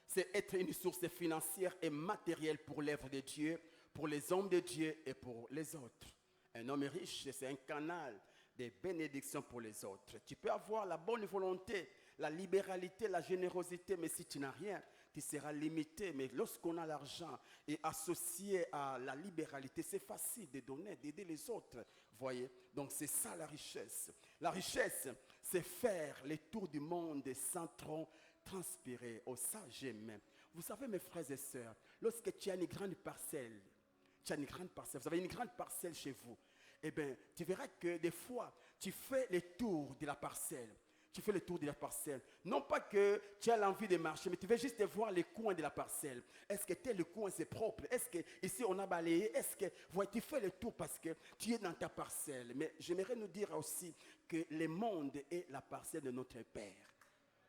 c'est être une source financière et matérielle pour l'œuvre de Dieu, pour les hommes de Dieu et pour les autres. Un homme riche, c'est un canal de bénédiction pour les autres. Tu peux avoir la bonne volonté, la libéralité, la générosité, mais si tu n'as rien, tu seras limité. Mais lorsqu'on a l'argent et associé à la libéralité, c'est facile de donner, d'aider les autres. Voyez? Donc c'est ça la richesse. La richesse, c'est faire les tours du monde sans trop transpirer. Oh, ça j'aime. Vous savez mes frères et sœurs, lorsque tu as une grande parcelle, vous avez une grande parcelle chez vous, eh bien, tu verras que des fois, tu fais les tours de la parcelle. Non pas que tu as l'envie de marcher, mais tu veux juste voir les coins de la parcelle. Est-ce que tel coin c'est propre? Est-ce que ici on a balayé? Est-ce que tu fais le tour parce que tu es dans ta parcelle? Mais j'aimerais nous dire aussi que le monde est la parcelle de notre Père.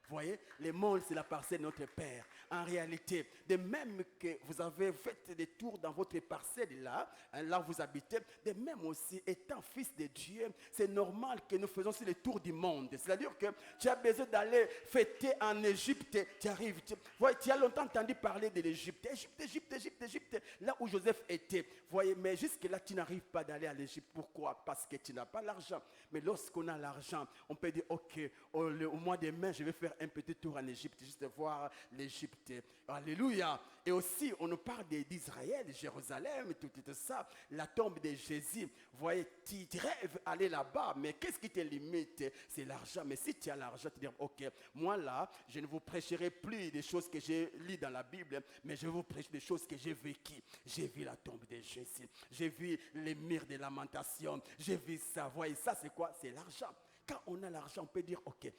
Vous voyez, le monde, c'est la parcelle de notre Père. En réalité, de même que vous avez fait des tours dans votre parcelle là, là où vous habitez, de même aussi, étant fils de Dieu, c'est normal que nous faisons aussi les tours du monde. C'est-à-dire que tu as besoin d'aller fêter en Égypte, tu arrives, tu as longtemps entendu parler de l'Égypte. Égypte, là où Joseph était. Vous voyez, mais jusque-là, tu n'arrives pas d'aller à l'Égypte. Pourquoi? Parce que tu n'as pas l'argent. Mais lorsqu'on a l'argent, on peut dire, ok, au mois de mai, je vais faire faire un petit tour en Égypte, juste voir l'Égypte. Alléluia. Et aussi, on nous parle d'Israël, de Jérusalem, tout ça, la tombe de Jésus. Vous voyez, tu rêves aller là-bas, mais qu'est-ce qui te limite? C'est l'argent. Mais si tu as l'argent, tu dis, ok, moi là, je ne vous prêcherai plus des choses que j'ai lues dans la Bible, mais je vais vous prêcher des choses que j'ai vécues. J'ai vu la tombe de Jésus. J'ai vu les murs de lamentation. J'ai vu ça. Vous voyez, ça c'est quoi? C'est l'argent. Quand on a l'argent, on peut dire, ok,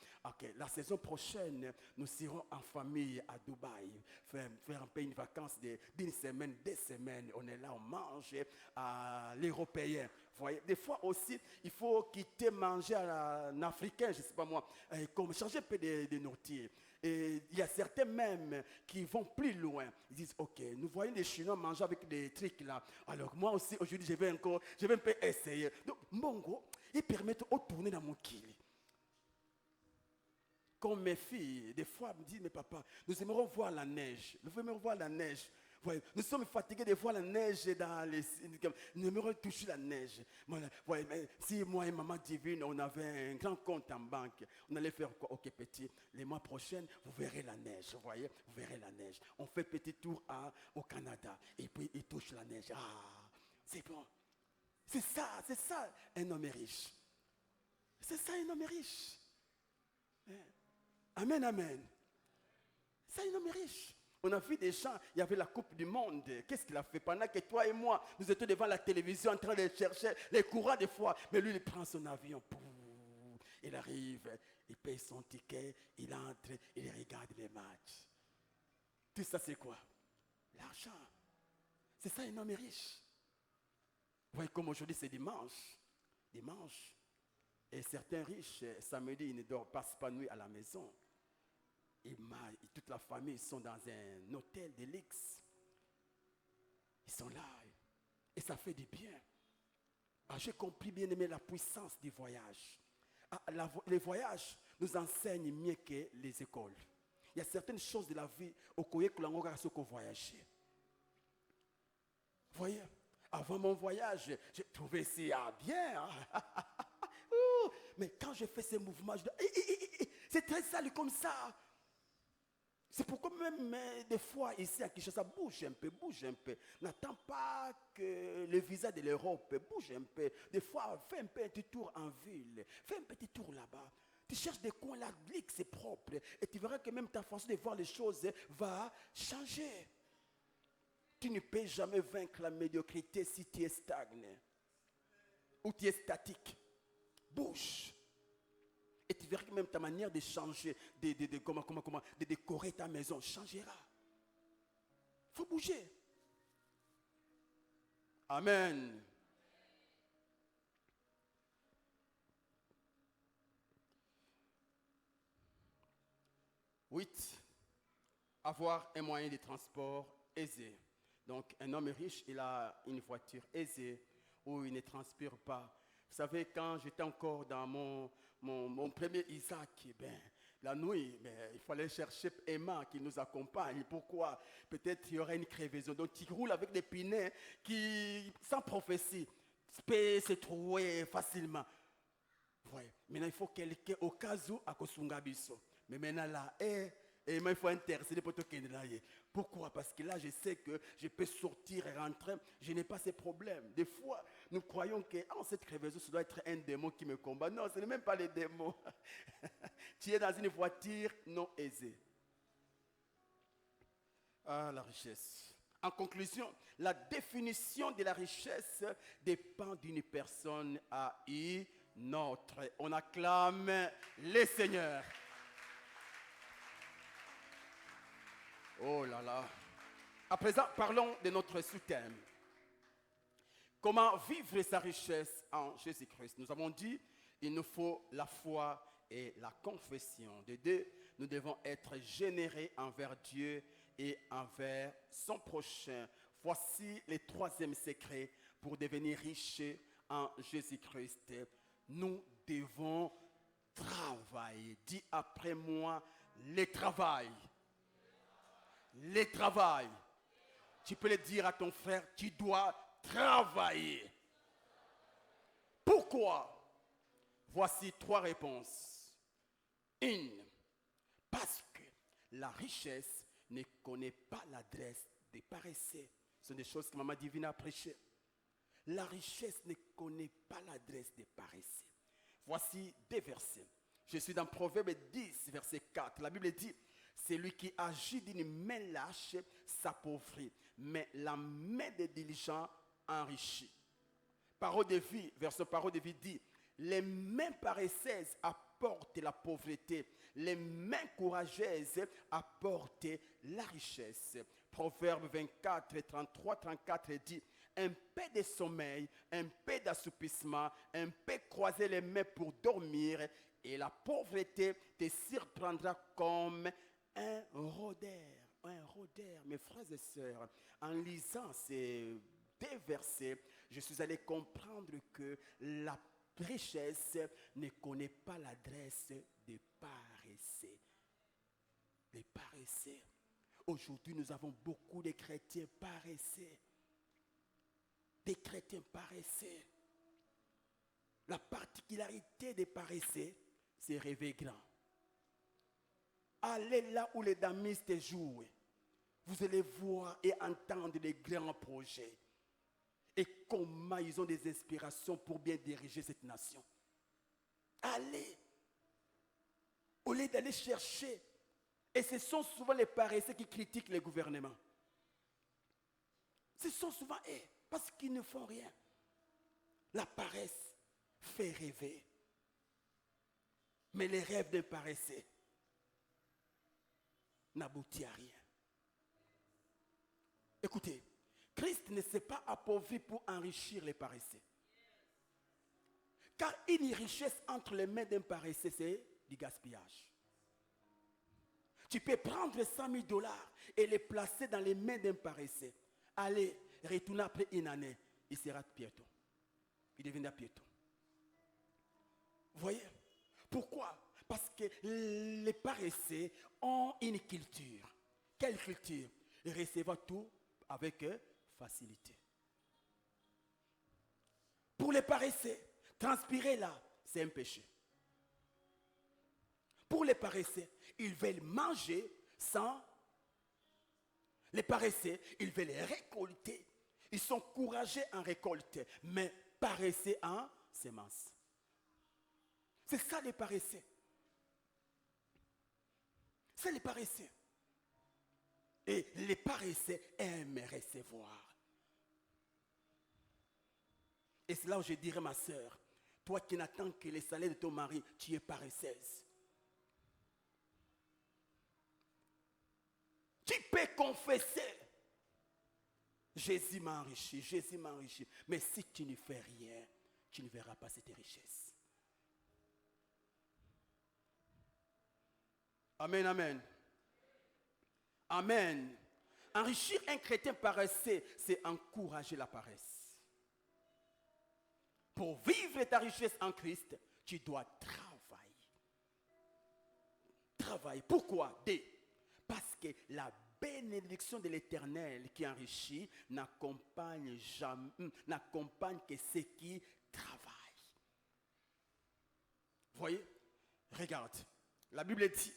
la saison prochaine, nous serons en famille à Dubaï, faire un peu une vacance d'une semaine, 2 semaines. On est là, on mange à l'européen. Vous voyez, des fois aussi, il faut quitter manger en africain, je ne sais pas moi, comme changer un peu de nourriture. Et il y a certains même qui vont plus loin. Ils disent, ok, nous voyons les Chinois manger avec des trucs là. Alors moi aussi, aujourd'hui, je vais un peu essayer. Donc, Mongo, ils permettent de tourner dans mon kili. Comme mes filles, des fois, me disent, mais papa, nous aimerions voir la neige. Nous aimerions voir la neige. Ouais, nous sommes fatigués de voir la neige dans les... Nous aimerions toucher la neige. Ouais, mais si moi et maman divine, on avait un grand compte en banque, on allait faire quoi? Ok, petit, les mois prochains, vous verrez la neige. Vous voyez, vous verrez la neige. On fait petit tour au Canada. Et puis, il touche la neige. Ah, c'est bon. C'est ça, un homme riche. C'est ça, un homme riche. Amen, amen. C'est un homme riche. On a vu des gens, il y avait la Coupe du Monde. Qu'est-ce qu'il a fait? Pendant que toi et moi, nous étions devant la télévision en train de chercher les courants des fois. Mais lui, il prend son avion. Il arrive, il paye son ticket, il entre, il regarde les matchs. Tout ça, c'est quoi? L'argent. C'est ça, un homme riche. Vous voyez comme aujourd'hui, c'est dimanche. Dimanche. Et certains riches, samedi, ils ne dorment pas nuit à la maison. Et toute la famille, ils sont dans un hôtel de luxe. Ils sont là. Et ça fait du bien. J'ai compris, bien aimé, la puissance du voyage. Les voyages nous enseignent mieux que les écoles. Il y a certaines choses de la vie au Koye que l'on a voyager. Vous voyez, avant mon voyage, j'ai trouvé ça bien. Mais quand je fais ces mouvements, je dis, c'est très sale comme ça. C'est pourquoi même des fois ici à Kinshasa, bouge un peu. N'attends pas que le visa de l'Europe bouge un peu. Des fois, fais un petit tour en ville. Fais un petit tour là-bas. Tu cherches des coins là, c'est propre. Et tu verras que même ta façon de voir les choses va changer. Tu ne peux jamais vaincre la médiocrité si tu es stagné. Ou tu es statique. Bouge. Et tu verras que même ta manière de changer, de décorer ta maison changera. Il faut bouger. Amen. Huit, avoir un moyen de transport aisé. Donc, un homme riche, il a une voiture aisée où il ne transpire pas. Vous savez, quand j'étais encore dans mon premier Isaac, la nuit, il fallait chercher Emma qui nous accompagne. Pourquoi? Peut-être il y aurait une crevaison. Donc, tu roules avec des pinets qui, sans prophétie, peut se trouver facilement. Ouais. Maintenant, il faut quelqu'un au cas où à Kosungabiso. Mais maintenant, là, il faut intercéder pour tout le monde. Pourquoi? Parce que là, je sais que je peux sortir et rentrer. Je n'ai pas ces problèmes. Des fois, nous croyons que cette crevaison, ça doit être un démon qui me combat. Non, ce n'est même pas les démons. Tu es dans une voiture non aisée. Ah, la richesse. En conclusion, la définition de la richesse dépend d'une personne à une autre. On acclame les seigneurs. Oh là là. À présent, parlons de notre sous-thème. Comment vivre sa richesse en Jésus-Christ? Nous avons dit, il nous faut la foi et la confession. De deux, nous devons être généreux envers Dieu et envers son prochain. Voici le troisième secret pour devenir riche en Jésus-Christ. Nous devons travailler. Dis après moi, le travail. Le travail. Tu peux le dire à ton frère, tu dois travailler. Pourquoi? Voici 3 réponses. 1. Parce que la richesse ne connaît pas l'adresse des paresseux. Ce sont des choses que Maman Divine a prêchées. La richesse ne connaît pas l'adresse des paresseux. Voici des versets. Je suis dans Proverbe 10, verset 4. La Bible dit, celui qui agit d'une main lâche s'appauvrit, mais la main des diligents enrichit. Parole de vie, verset parole de vie dit, les mains paresseuses apportent la pauvreté, les mains courageuses apportent la richesse. Proverbe 24, 33, 34 dit, un peu de sommeil, un peu d'assoupissement, un peu croiser les mains pour dormir, et la pauvreté te surprendra comme un rôdeur. Un rôdeur, mes frères et sœurs, en lisant ces deux versets, je suis allé comprendre que la richesse ne connaît pas l'adresse des paresseux. Les paresseux. Aujourd'hui, nous avons beaucoup de chrétiens paresseux. Des chrétiens paresseux. La particularité des paresseux, c'est rêver grand. Allez là où les damistes jouent. Vous allez voir et entendre les grands projets. Et comment ils ont des inspirations pour bien diriger cette nation. Allez. Au lieu d'aller chercher. Et ce sont souvent les paresseux qui critiquent les gouvernements. Ce sont souvent eux. Parce qu'ils ne font rien. La paresse fait rêver. Mais les rêves d'un paresseux n'aboutissent à rien. Écoutez, Christ ne s'est pas appauvri pour enrichir les paresseux. Car une richesse entre les mains d'un paresseux, c'est du gaspillage. Tu peux prendre 100 000 $ et les placer dans les mains d'un paresseux. Allez, retourner après une année, il sera piéton. Il deviendra piéton. Vous voyez? Pourquoi? Parce que les paresseux ont une culture. Quelle culture? Ils reçoivent tout avec facilité. Pour les paresseux, transpirer là, c'est un péché. Pour les paresseux, ils veulent manger sans. Les paresseux, ils veulent récolter. Ils sont courageux en récolte, mais paresseux en semence. C'est ça les paresseux. C'est les paresseux. Et les paresseux aiment recevoir. Et c'est là où je dirais, ma sœur, toi qui n'attends que les salaires de ton mari, tu es paresseuse. Tu peux confesser. Jésus m'a enrichi, Jésus m'a enrichi. Mais si tu ne fais rien, tu ne verras pas cette richesse. Amen, amen. Amen. Enrichir un chrétien paresseux, c'est encourager la paresse. Pour vivre ta richesse en Christ, tu dois travailler. Travailler. Pourquoi? Parce que la bénédiction de l'Éternel qui enrichit n'accompagne que ceux qui travaillent. Vous voyez? Regarde. La Bible dit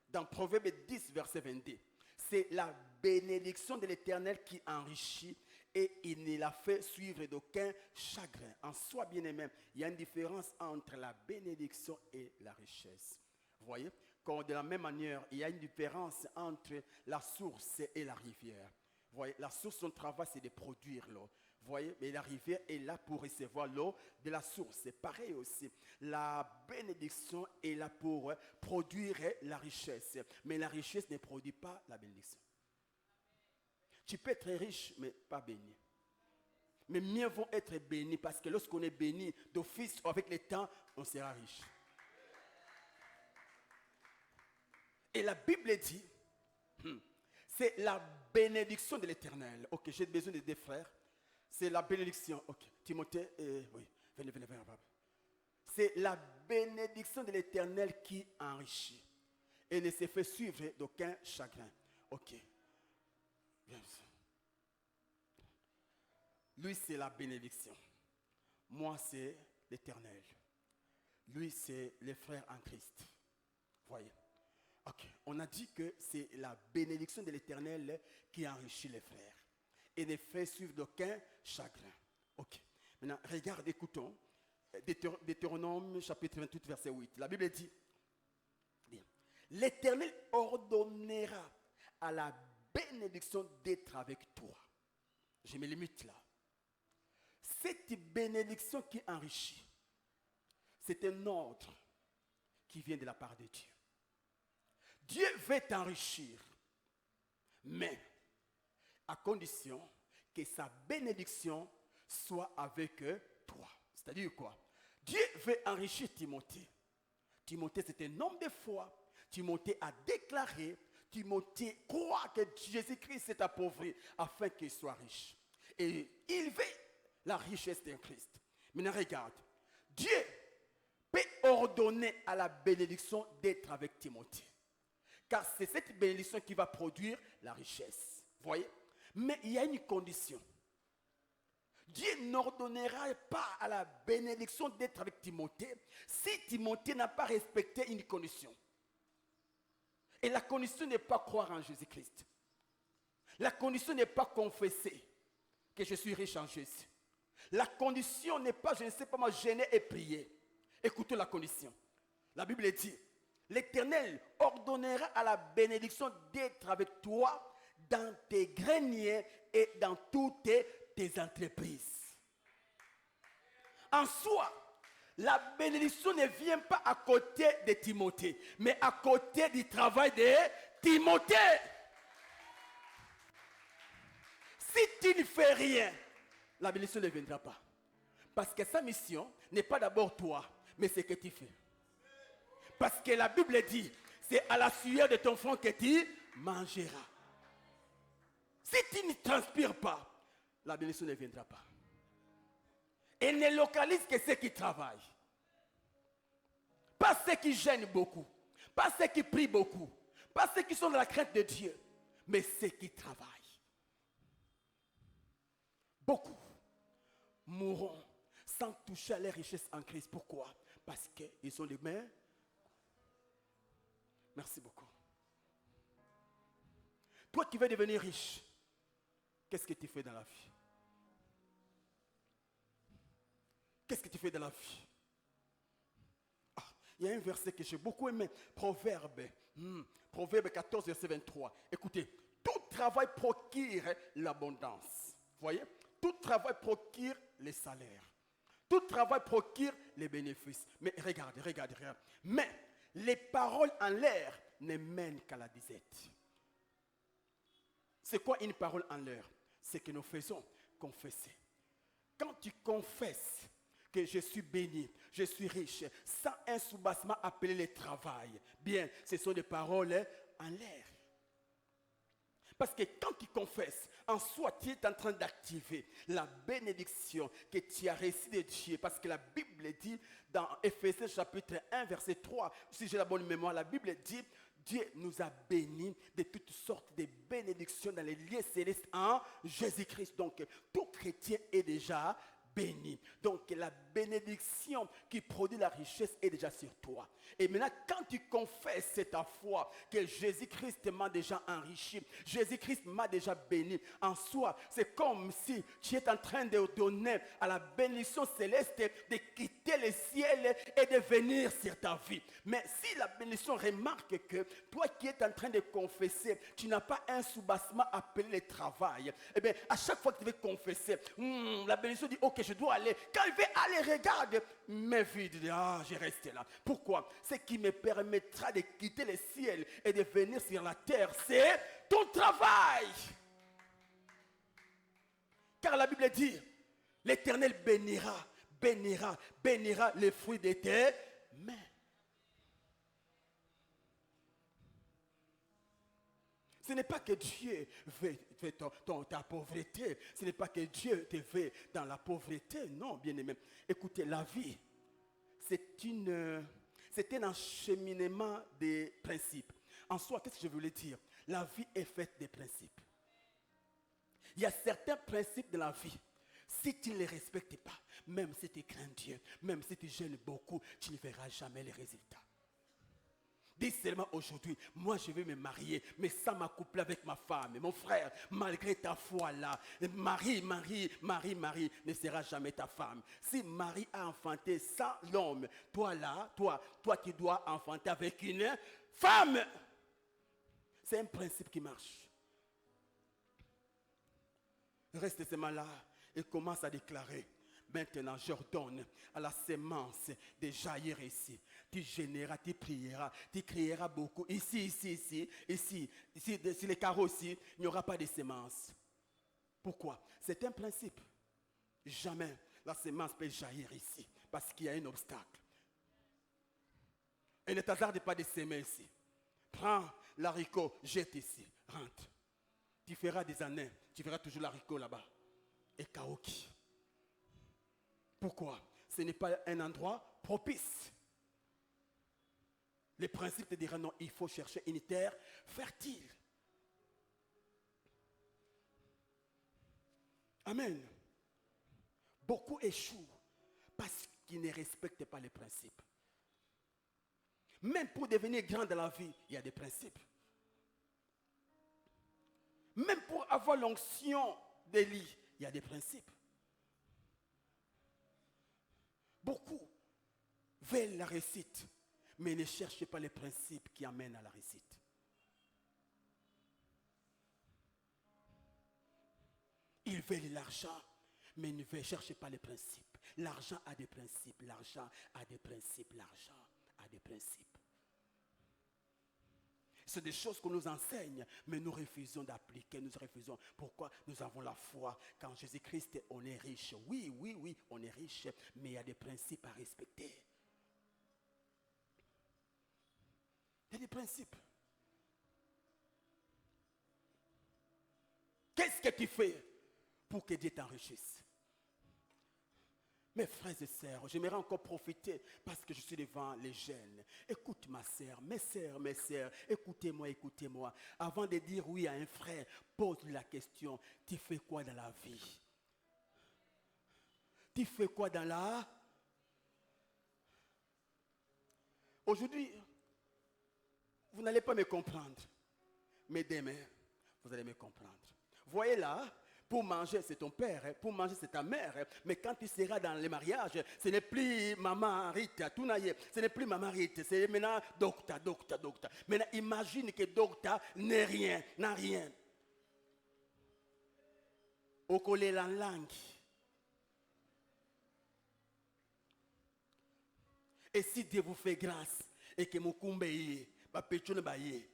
dans Proverbe 10, verset 22, c'est la bénédiction de l'Éternel qui enrichit et il ne la fait suivre d'aucun chagrin. En soi, bien-aimé, il y a une différence entre la bénédiction et la richesse. Vous voyez? Comme de la même manière, il y a une différence entre la source et la rivière. Vous voyez? La source, son travail, c'est de produire l'eau. Vous voyez? Mais la rivière est là pour recevoir l'eau de la source. C'est pareil aussi. La bénédiction est là pour produire la richesse. Mais la richesse ne produit pas la bénédiction. Tu peux être riche, mais pas béni. Mais mieux vaut être béni parce que lorsqu'on est béni d'office ou avec le temps, on sera riche. Et la Bible dit, c'est la bénédiction de l'Éternel. Ok, j'ai besoin de deux frères. C'est la bénédiction. Ok, Timothée, oui, venez. C'est la bénédiction de l'Éternel qui enrichit et ne se fait suivre d'aucun chagrin. Ok. Bien. Lui, c'est la bénédiction. Moi, c'est l'Éternel. Lui, c'est les frères en Christ. Voyez. Ok, on a dit que c'est la bénédiction de l'Éternel qui enrichit les frères et ne fait suivre d'aucun chagrin. Ok, maintenant regarde, écoutons, Deutéronome chapitre 28 verset 8. La Bible dit, bien, l'Éternel ordonnera à la bénédiction d'être avec toi. Je me limite là. Cette bénédiction qui enrichit, c'est un ordre qui vient de la part de Dieu. Dieu veut t'enrichir, mais à condition que sa bénédiction soit avec toi. C'est-à-dire quoi? Dieu veut enrichir Timothée. Timothée, c'est un homme de foi. Timothée a déclaré, Timothée croit que Jésus-Christ s'est appauvri afin qu'il soit riche. Et il veut la richesse d'un Christ. Maintenant, regarde. Dieu peut ordonner à la bénédiction d'être avec Timothée. Car c'est cette bénédiction qui va produire la richesse. Vous voyez? Mais il y a une condition. Dieu n'ordonnera pas à la bénédiction d'être avec Timothée si Timothée n'a pas respecté une condition. Et la condition n'est pas croire en Jésus-Christ. La condition n'est pas confesser que je suis riche en Jésus. La condition n'est pas, je ne sais pas moi, gêner et prier. Écoutez la condition. La Bible dit, l'Éternel ordonnera à la bénédiction d'être avec toi dans tes greniers et dans toutes tes entreprises. En soi, la bénédiction ne vient pas à côté de Timothée, mais à côté du travail de Timothée. Si tu ne fais rien, la bénédiction ne viendra pas. Parce que sa mission n'est pas d'abord toi, mais ce que tu fais. Parce que la Bible dit, c'est à la sueur de ton front que tu mangeras. Si tu ne transpires pas, la bénédiction ne viendra pas. Et ne localise que ceux qui travaillent. Pas ceux qui gênent beaucoup. Pas ceux qui prient beaucoup. Pas ceux qui sont dans la crainte de Dieu. Mais ceux qui travaillent. Beaucoup mourront sans toucher à leurs richesses en Christ. Pourquoi? Parce qu'ils sont les mains. Merci beaucoup. Toi qui veux devenir riche, qu'est-ce que tu fais dans la vie? Qu'est-ce que tu fais dans la vie? Ah, il y a un verset que j'ai beaucoup aimé. Proverbe 14, verset 23. Écoutez, tout travail procure l'abondance. Vous voyez? Tout travail procure les salaires. Tout travail procure les bénéfices. Mais regardez. Mais les paroles en l'air ne mènent qu'à la disette. C'est quoi une parole en l'air? C'est que nous faisons confesser. Quand tu confesses que je suis béni, je suis riche, sans un soubassement appelé le travail, bien, ce sont des paroles en l'air. Parce que quand tu confesses, en soi, tu es en train d'activer la bénédiction que tu as reçue de Dieu. Parce que la Bible dit, dans Éphésiens chapitre 1, verset 3, si j'ai la bonne mémoire, la Bible dit, Dieu nous a bénis de toutes sortes de bénédictions dans les lieux célestes en Jésus-Christ. Donc, tout chrétien est déjà béni. Donc, la bénédiction qui produit la richesse est déjà sur toi. Et maintenant, quand tu confesses ta foi, que Jésus-Christ m'a déjà enrichi, Jésus-Christ m'a déjà béni, en soi, c'est comme si tu es en train de donner à la bénédiction céleste de quitter le ciel et de venir sur ta vie. Mais si la bénédiction remarque que toi qui es en train de confesser, tu n'as pas un soubassement appelé le travail, eh bien, à chaque fois que tu veux confesser, la bénédiction dit, ok, je dois aller. Quand il veut aller, regarde, mes vies, je reste là. Pourquoi? Ce qui me permettra de quitter le ciel et de venir sur la terre, c'est ton travail. Car la Bible dit, l'Éternel bénira les fruits de tes mains. Ce n'est pas que Dieu veut ta pauvreté. Ce n'est pas que Dieu te veut dans la pauvreté. Non, bien aimé. Écoutez, la vie, c'est un encheminement des principes. En soi, qu'est-ce que je voulais dire? La vie est faite des principes. Il y a certains principes de la vie. Si tu ne les respectes pas, même si tu crains Dieu, même si tu gênes beaucoup, tu ne verras jamais les résultats. Dis seulement aujourd'hui, moi je vais me marier, mais sans m'accoupler avec ma femme. Et mon frère, malgré ta foi là, Marie ne sera jamais ta femme. Si Marie a enfanté sans l'homme, toi là, toi tu dois enfanter avec une femme. C'est un principe qui marche. Reste seulement là et commence à déclarer. Maintenant, j'ordonne à la sémence de jaillir ici. Tu gêneras, tu prieras, tu crieras beaucoup. Ici, sur les carreaux ici, il n'y aura pas de sémence. Pourquoi? C'est un principe. Jamais la sémence peut jaillir ici, parce qu'il y a un obstacle. Et ne t'hasarde pas de s'aimer ici. Prends l'haricot, jette ici, rentre. Tu feras des années, tu verras toujours l'haricot là-bas. Et Kaoki. Pourquoi? Ce n'est pas un endroit propice. Les principes te diront non, il faut chercher une terre fertile. Amen. Beaucoup échouent parce qu'ils ne respectent pas les principes. Même pour devenir grand dans la vie, il y a des principes. Même pour avoir l'onction d'Élie, il y a des principes. Beaucoup veulent la réussite, mais ne cherchez pas les principes qui amènent à la réussite. Ils veulent l'argent, mais ne cherchez pas les principes. L'argent a des principes, l'argent a des principes, l'argent a des principes. C'est des choses qu'on nous enseigne, mais nous refusons d'appliquer, nous refusons. Pourquoi? Nous avons la foi. Quand Jésus-Christ, on est riche. Oui, on est riche, mais il y a des principes à respecter. Il y a des principes. Qu'est-ce que tu fais pour que Dieu t'enrichisse? Mes frères et sœurs, j'aimerais encore profiter parce que je suis devant les jeunes. Écoute ma sœur, mes sœurs, écoutez-moi. Avant de dire oui à un frère, pose-lui la question, tu fais quoi dans la vie? Tu fais quoi dans la... Aujourd'hui, vous n'allez pas me comprendre, mais demain, vous allez me comprendre. Voyez là, pour manger, c'est ton père, pour manger, c'est ta mère. Mais quand tu seras dans les mariages, ce n'est plus maman Rita, tout naïe. Ce n'est plus maman Rita, c'est maintenant docteur. Maintenant, imagine que docteur n'a rien. Au collé la langue. Et si Dieu vous fait grâce, et que mon kumbe ba pécho ne baye.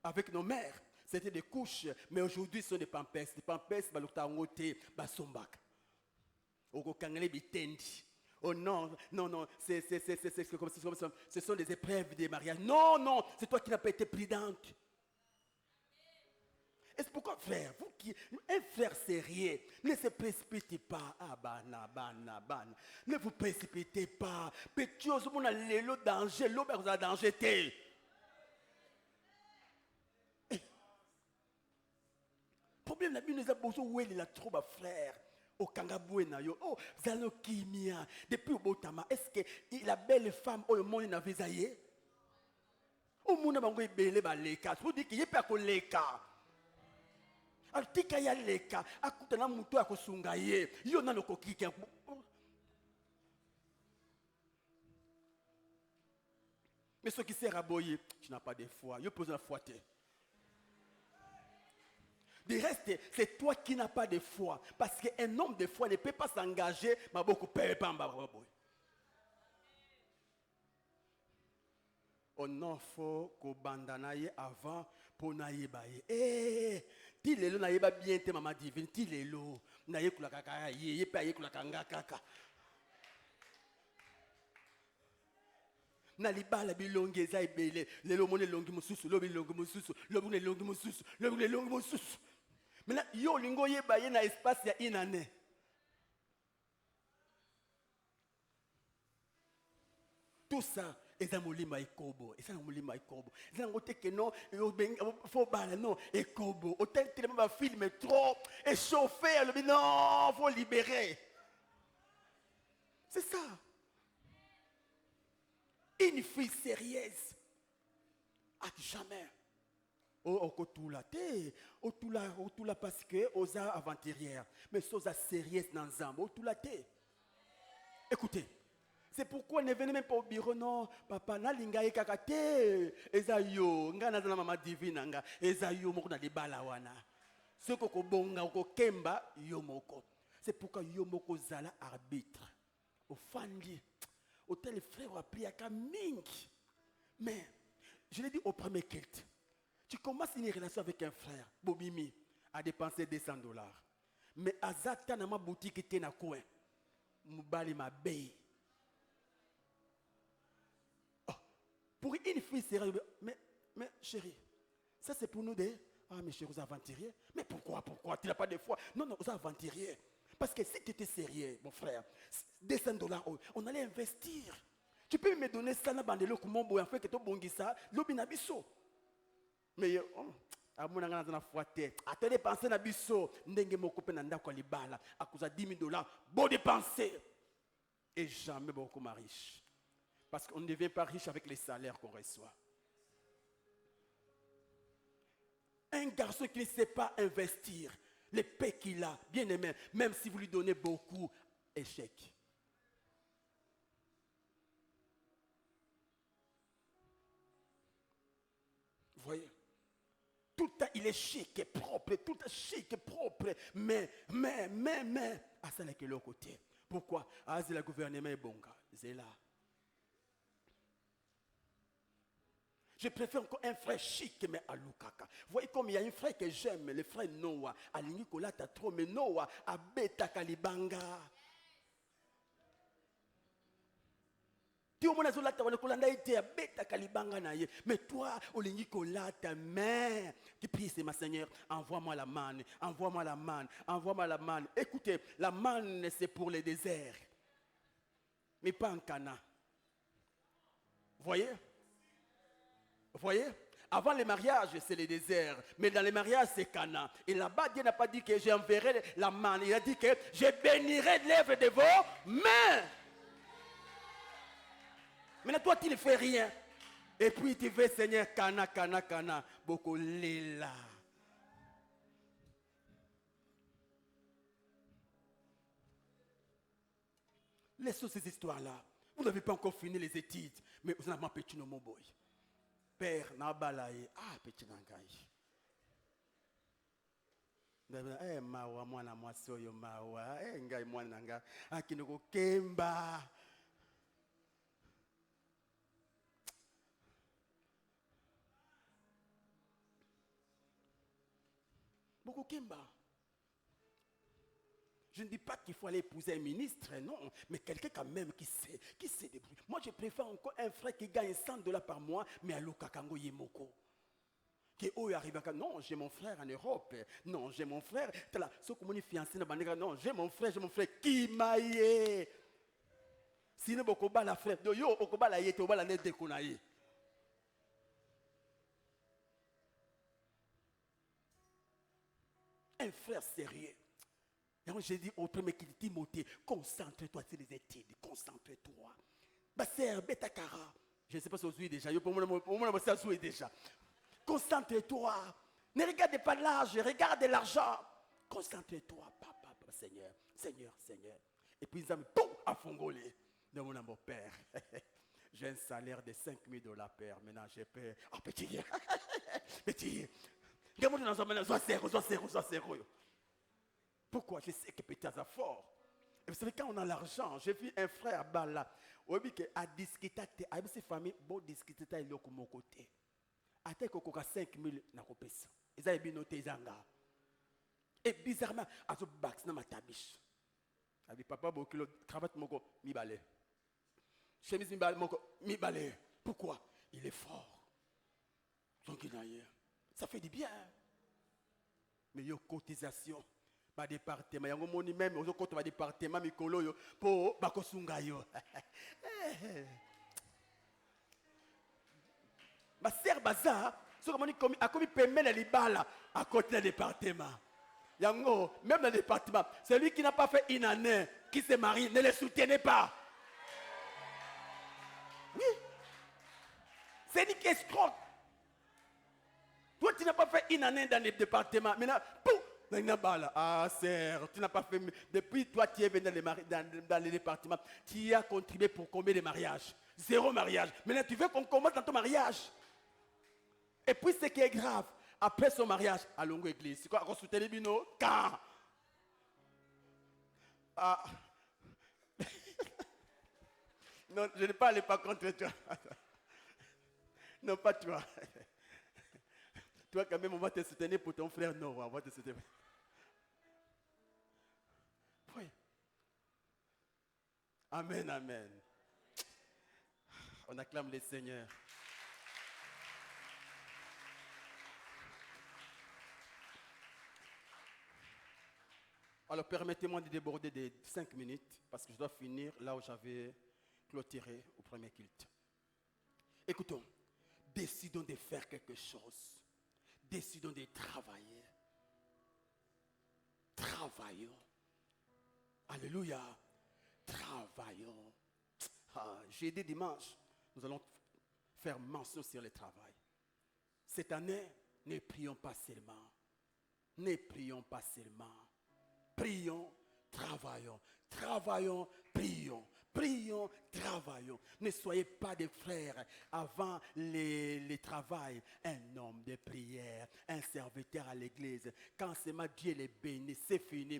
Avec nos mères, c'était des couches, mais aujourd'hui ce sont des pampers. Des pampers, basombak. Oh non, c'est comme ça. Ce sont des épreuves des mariages. Non, c'est toi qui n'as pas été prudente. Et c'est pourquoi, frère, un frère sérieux, ne se précipitez pas. Ne vous précipitez pas. Pétios, on a le danger, l'auberge a danger. Problème, nous avons besoin de la troupe, frère. Au Kangaboué, oh, Zalo Kimia, depuis au Botama, est-ce que la belle femme, au monde n'a pas zaïe? Au monde n'a pas belé, leka. Vous dites qu'il n'y a pas que leka. Alors, tika ya leka, akutana muto akosungaye, yo na no kokiki. Mais ce qui sert à boyer, tu n'as pas de foi. Yo pose la foi. Du reste, c'est toi qui n'as pas de foi. Parce qu'un homme de foi ne peut pas s'engager, mais beaucoup peur pas. On en faut qu'au bandanaye avant pour naïe baye. Ti lelo naïe ba bien te maman divine. Ti lelo naïe kula kaka ye pa ye kula kanga kaka. Nalibala bilonge za ibele lelo mone longi mususu lobi longi mususu lobi longi mususu. Maintenant, yo lingo ye baye na espace ya une année. Tout ça, est un molima ekobo. C'est un molima ekobo. C'est un côté que non, faut baler non ekobo. Autant que le film est trop échauffé, non, faut libérer. C'est ça. Une fille sérieuse. Ah, jamais. Okotula te, otula parce que osa aventurière, mais sosa sérieuse dans zambo, otula te. Écoutez, c'est pourquoi ne venez même pas au bureau, non, papa, na linga kakate, eza yo, nga na zana mama divine nga, eza yo moko na libala wana. Ce koko bonga, oko kemba, yo moko. C'est pourquoi yo moko zala arbitre. Au fandi, au tel frère a pris à Kamingi. Mais, je l'ai dit au premier culte. Tu commences une relation avec un frère, Bobimi, à dépenser $200. Mais à Zata, dans ma boutique, était dans le coin. Moubali ma baie. Oh, pour une fille sérieuse, mais chérie, ça c'est pour nous des. Ah, mais chérie, vous aventuriers. Mais pourquoi tu n'as pas de foi? Non, vous aventuriers. Parce que si tu étais sérieux, mon frère, $200, on allait investir. Tu peux me donner ça, na bandelo, comme mon boy, en fait, que tu bongi ça, l'obinabiso. Mais amonanga na foite atende penser na biso ndenge moko pe na ndako libala akuza $10,000 bon dépenser et jamais beaucoup ma riche parce qu'on ne devient pas riche avec les salaires qu'on reçoit. Un garçon qui ne sait pas investir les paix qu'il a, bien aimé, même si vous lui donnez beaucoup, échec. Vous voyez? Tout le temps, il est chic et propre, tout le temps chic et propre, mais, à ça n'est que l'autre côté. Pourquoi? Ah, c'est le gouvernement est bon, c'est là. Je préfère encore un frère chic, mais à Lukaka. Vous voyez comme il y a un frère que j'aime, le frère Noah, à Linikola, t'as trop, mais Noah, à Beta Kalibanga. Mais toi, ta mère qui prie, c'est ma Seigneur, envoie-moi la manne, envoie-moi la manne, envoie-moi la manne. Écoutez, la manne, c'est pour les déserts, mais pas en Cana. Vous voyez? Vous voyez? Avant les mariages, c'est les déserts. Mais dans les mariages, c'est Cana. Et là-bas, Dieu n'a pas dit que j'enverrai la manne. Il a dit que je bénirai l'œuvre de vos mains. Maintenant, toi, tu ne fais rien. Et puis, tu veux, Seigneur, Cana, beaucoup là. Laissons ces histoires-là. Vous n'avez pas encore fini les études. Mais vous n'avez pas petit no boy. Père, Nabalaye, petit nangai. Mawa, mwana mwasoyo, mawa, ngai mwana nanga, akinoko kemba. Beaucoup Kemba. Je ne dis pas qu'il faut aller épouser un ministre, non, mais quelqu'un quand même qui sait débrouiller. Moi, je préfère encore un frère qui gagne $100 par mois, mais à l'Okakango Yemoko. Qui arrive à non, j'ai mon frère en Europe. Non, j'ai mon frère. Ce que mon fiancé non, j'ai mon frère qui maille. Sinon, beaucoup la frère. Yo, okoba la yete, oba la nete kunaye. Un frère sérieux. J'ai dit au premier qui dit Timothée, concentre-toi sur les études, concentre-toi. Basser, Betakara. Je ne sais pas si vous êtes déjà. Déjà. Concentre-toi. Ne regarde pas l'âge, regarde l'argent. Concentre-toi, papa, Seigneur. Et puis ils ont mis tout à Fongolé. De mon père. J'ai un salaire de $5,000 père. Maintenant, j'ai peur. Oh, petit. Petit. Pourquoi? Je sais que petit a fort. Et vous savez, quand on a l'argent, j'ai vu un frère Bala. On dit que à discuter, à ses familles, bon discuter, il est mon côté. À tel qu'on a 5,000 na kopesa. Ils ont bien noté zanga. Et bizarrement, à ce bac, na ma tabiche. Avec papa, beaucoup de cravate moko mi balé. Chemise mi balé moko mi balé. Pourquoi? Il est fort. Donc il a rien. Ça fait du bien. Mais il y a une cotisation. Ba département. Il y a un moni même. Au côté du département, mikolo yo pour bakosunga yo. Ma sœur Baza, ce que moni a commis paiement les balles à côté du département. Yango, même le département, celui qui n'a pas fait une année, qui se marie, ne le soutenez pas. Oui. C'est dit qu'escroc. Toi, tu n'as pas fait une année dans les départements. Maintenant, pouf, ah, sœur, tu n'as pas fait. Depuis toi, tu es venu dans les départements. Tu as contribué pour combien de mariages? 0 mariage. Maintenant, tu veux qu'on commence dans ton mariage. Et puis, ce qui est grave, après son mariage, à longue église, c'est quoi? Consulter les bino? Quand? Ah. Non, je ne parle pas contre toi. Non, pas toi. Toi, quand même, on va te soutenir pour ton frère. Non, on va te soutenir. Oui. Amen, amen. On acclame le Seigneur. Alors, permettez-moi de déborder des 5 minutes parce que je dois finir là où j'avais clôturé au premier culte. Écoutons, décidons de faire quelque chose. Décidons de travailler. Travaillons. Alléluia. Travaillons. Jeudi, dimanche, nous allons faire mention sur le travail. Cette année, ne prions pas seulement. Ne prions pas seulement. Prions, travaillons. Travaillons, prions. Prions, travaillons. Ne soyez pas des frères avant le travail. Un homme de prière, un serviteur à l'église. Quand seulement Dieu les bénit, c'est fini.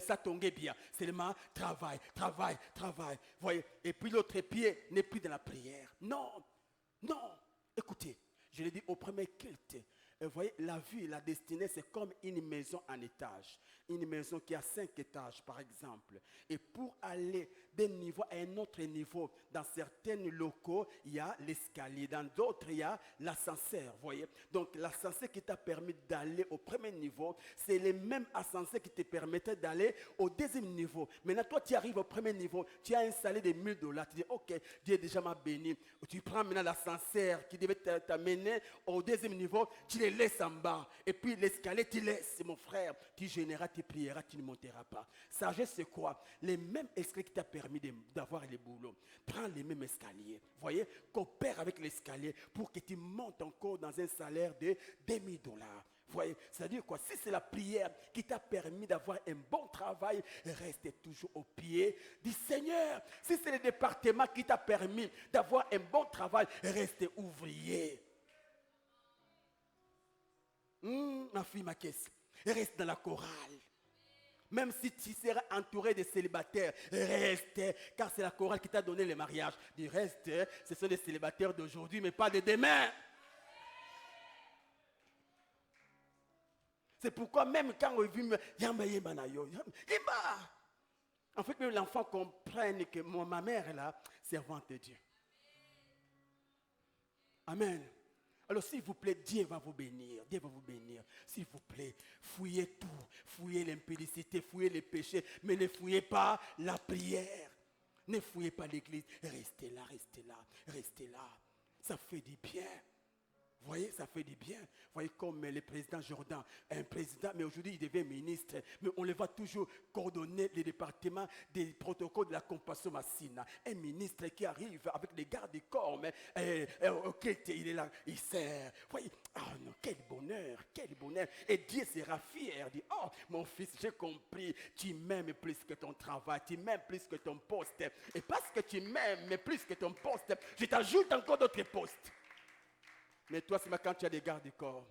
Ça tombait bien. Seulement travail, travail, travail. Voyez. Et puis l'autre pied n'est plus dans la prière. Non, non. Écoutez, je l'ai dit au premier culte. Vous voyez, la vie, la destinée, c'est comme une maison en étage. Une maison qui a 5 étages, par exemple. Et pour aller d'un niveau à un autre niveau, dans certains locaux, il y a l'escalier. Dans d'autres, il y a l'ascenseur, vous voyez. Donc, l'ascenseur qui t'a permis d'aller au premier niveau, c'est le même ascenseur qui te permettait d'aller au deuxième niveau. Maintenant, toi, tu arrives au premier niveau, tu as installé des $1000. Tu dis, ok, Dieu déjà m'a béni. Tu prends maintenant l'ascenseur qui devait t'amener au deuxième niveau, tu les laisses en bas. Et puis, l'escalier, tu laisses, mon frère. Tu gêneras, tu prieras, tu ne monteras pas. Sagesse, c'est quoi? Les mêmes escaliers qui t'a permis d'avoir les boulots. Prends les mêmes escaliers. Voyez, coopère avec l'escalier pour que tu montes encore dans un salaire de $2000. Voyez, c'est-à-dire quoi? Si c'est la prière qui t'a permis d'avoir un bon travail, reste toujours au pied du Seigneur. Si c'est le département qui t'a permis d'avoir un bon travail, reste ouvrier. Ma fille, ma caisse, reste dans la chorale. Même si tu seras entouré de célibataires, reste, car c'est la chorale qui t'a donné le mariage. Du reste, ce sont des célibataires d'aujourd'hui, mais pas de demain. C'est pourquoi même quand on vit, en fait, même l'enfant comprenne que ma mère est là, servante de Dieu. Amen. Alors s'il vous plaît, Dieu va vous bénir. Dieu va vous bénir. S'il vous plaît, fouillez tout. Fouillez l'impudicité, fouillez les péchés, mais ne fouillez pas la prière. Ne fouillez pas l'église. Restez là, restez là, restez là. Ça fait du bien. Vous voyez, ça fait du bien. Vous voyez, comme le président Jordan, un président, mais aujourd'hui il devient ministre. Mais on le voit toujours coordonner les départements des protocoles de la compassion massina. Un ministre qui arrive avec les gardes du corps, mais ok, il est là, il sert. Vous voyez, ah non, quel bonheur, quel bonheur. Et Dieu sera fier, dit, oh mon fils, j'ai compris, tu m'aimes plus que ton travail, tu m'aimes plus que ton poste. Et parce que tu m'aimes plus que ton poste, je t'ajoute encore d'autres postes. Mais toi, c'est quand tu as des gardes du corps.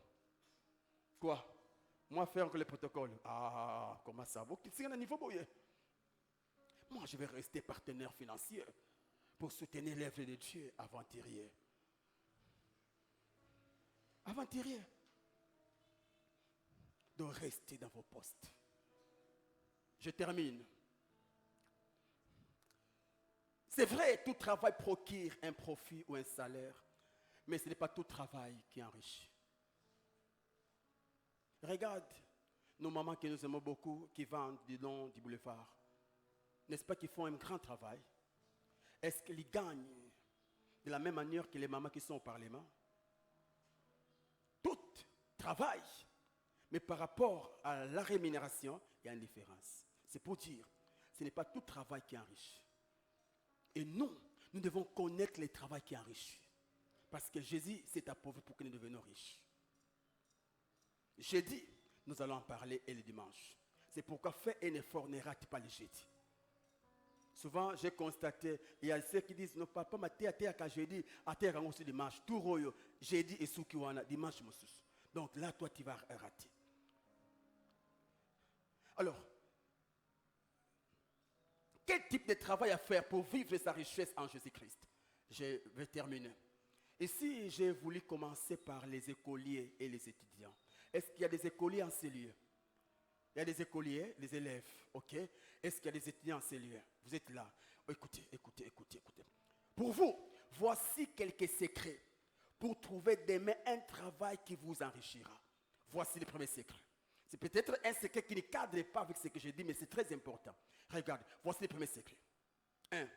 Quoi? Moi, faire encore les protocoles. Ah, comment ça va? C'est un niveau boyé. Moi, je vais rester partenaire financier pour soutenir l'œuvre de Dieu aventurier. Aventurier. Donc, restez dans vos postes. Je termine. C'est vrai, tout travail procure un profit ou un salaire. Mais ce n'est pas tout travail qui enrichit. Regarde nos mamans que nous aimons beaucoup, qui vendent du long du boulevard. N'est-ce pas qu'ils font un grand travail? Est-ce qu'ils gagnent de la même manière que les mamans qui sont au Parlement? Tout travail. Mais par rapport à la rémunération, il y a une différence. C'est pour dire, ce n'est pas tout travail qui enrichit. Et nous Nous devons connaître le travail qui enrichit. Parce que Jésus s'est appauvri pour que nous devenions riches. Jeudi, nous allons en parler et le dimanche. C'est pourquoi fais un effort, ne rate pas le jeudi. Souvent, j'ai constaté, il y a ceux qui disent, non, papa, ma terre à jeudi, à terre aussi dimanche. Tout royo, jeudi et soukiwana, dimanche, monsieur. Donc là, toi, tu vas rater. Alors, quel type de travail à faire pour vivre sa richesse en Jésus-Christ? Je vais terminer. Ici, j'ai voulu commencer par les écoliers et les étudiants. Est-ce qu'il y a des écoliers en ces lieux? Il y a des écoliers, des élèves, ok? Est-ce qu'il y a des étudiants en ces lieux? Vous êtes là. Écoutez. Pour vous, voici quelques secrets pour trouver demain un travail qui vous enrichira. Voici le premier secret. C'est peut-être un secret qui ne cadre pas avec ce que j'ai dit, mais c'est très important. Regarde, voici le premier secret. 1.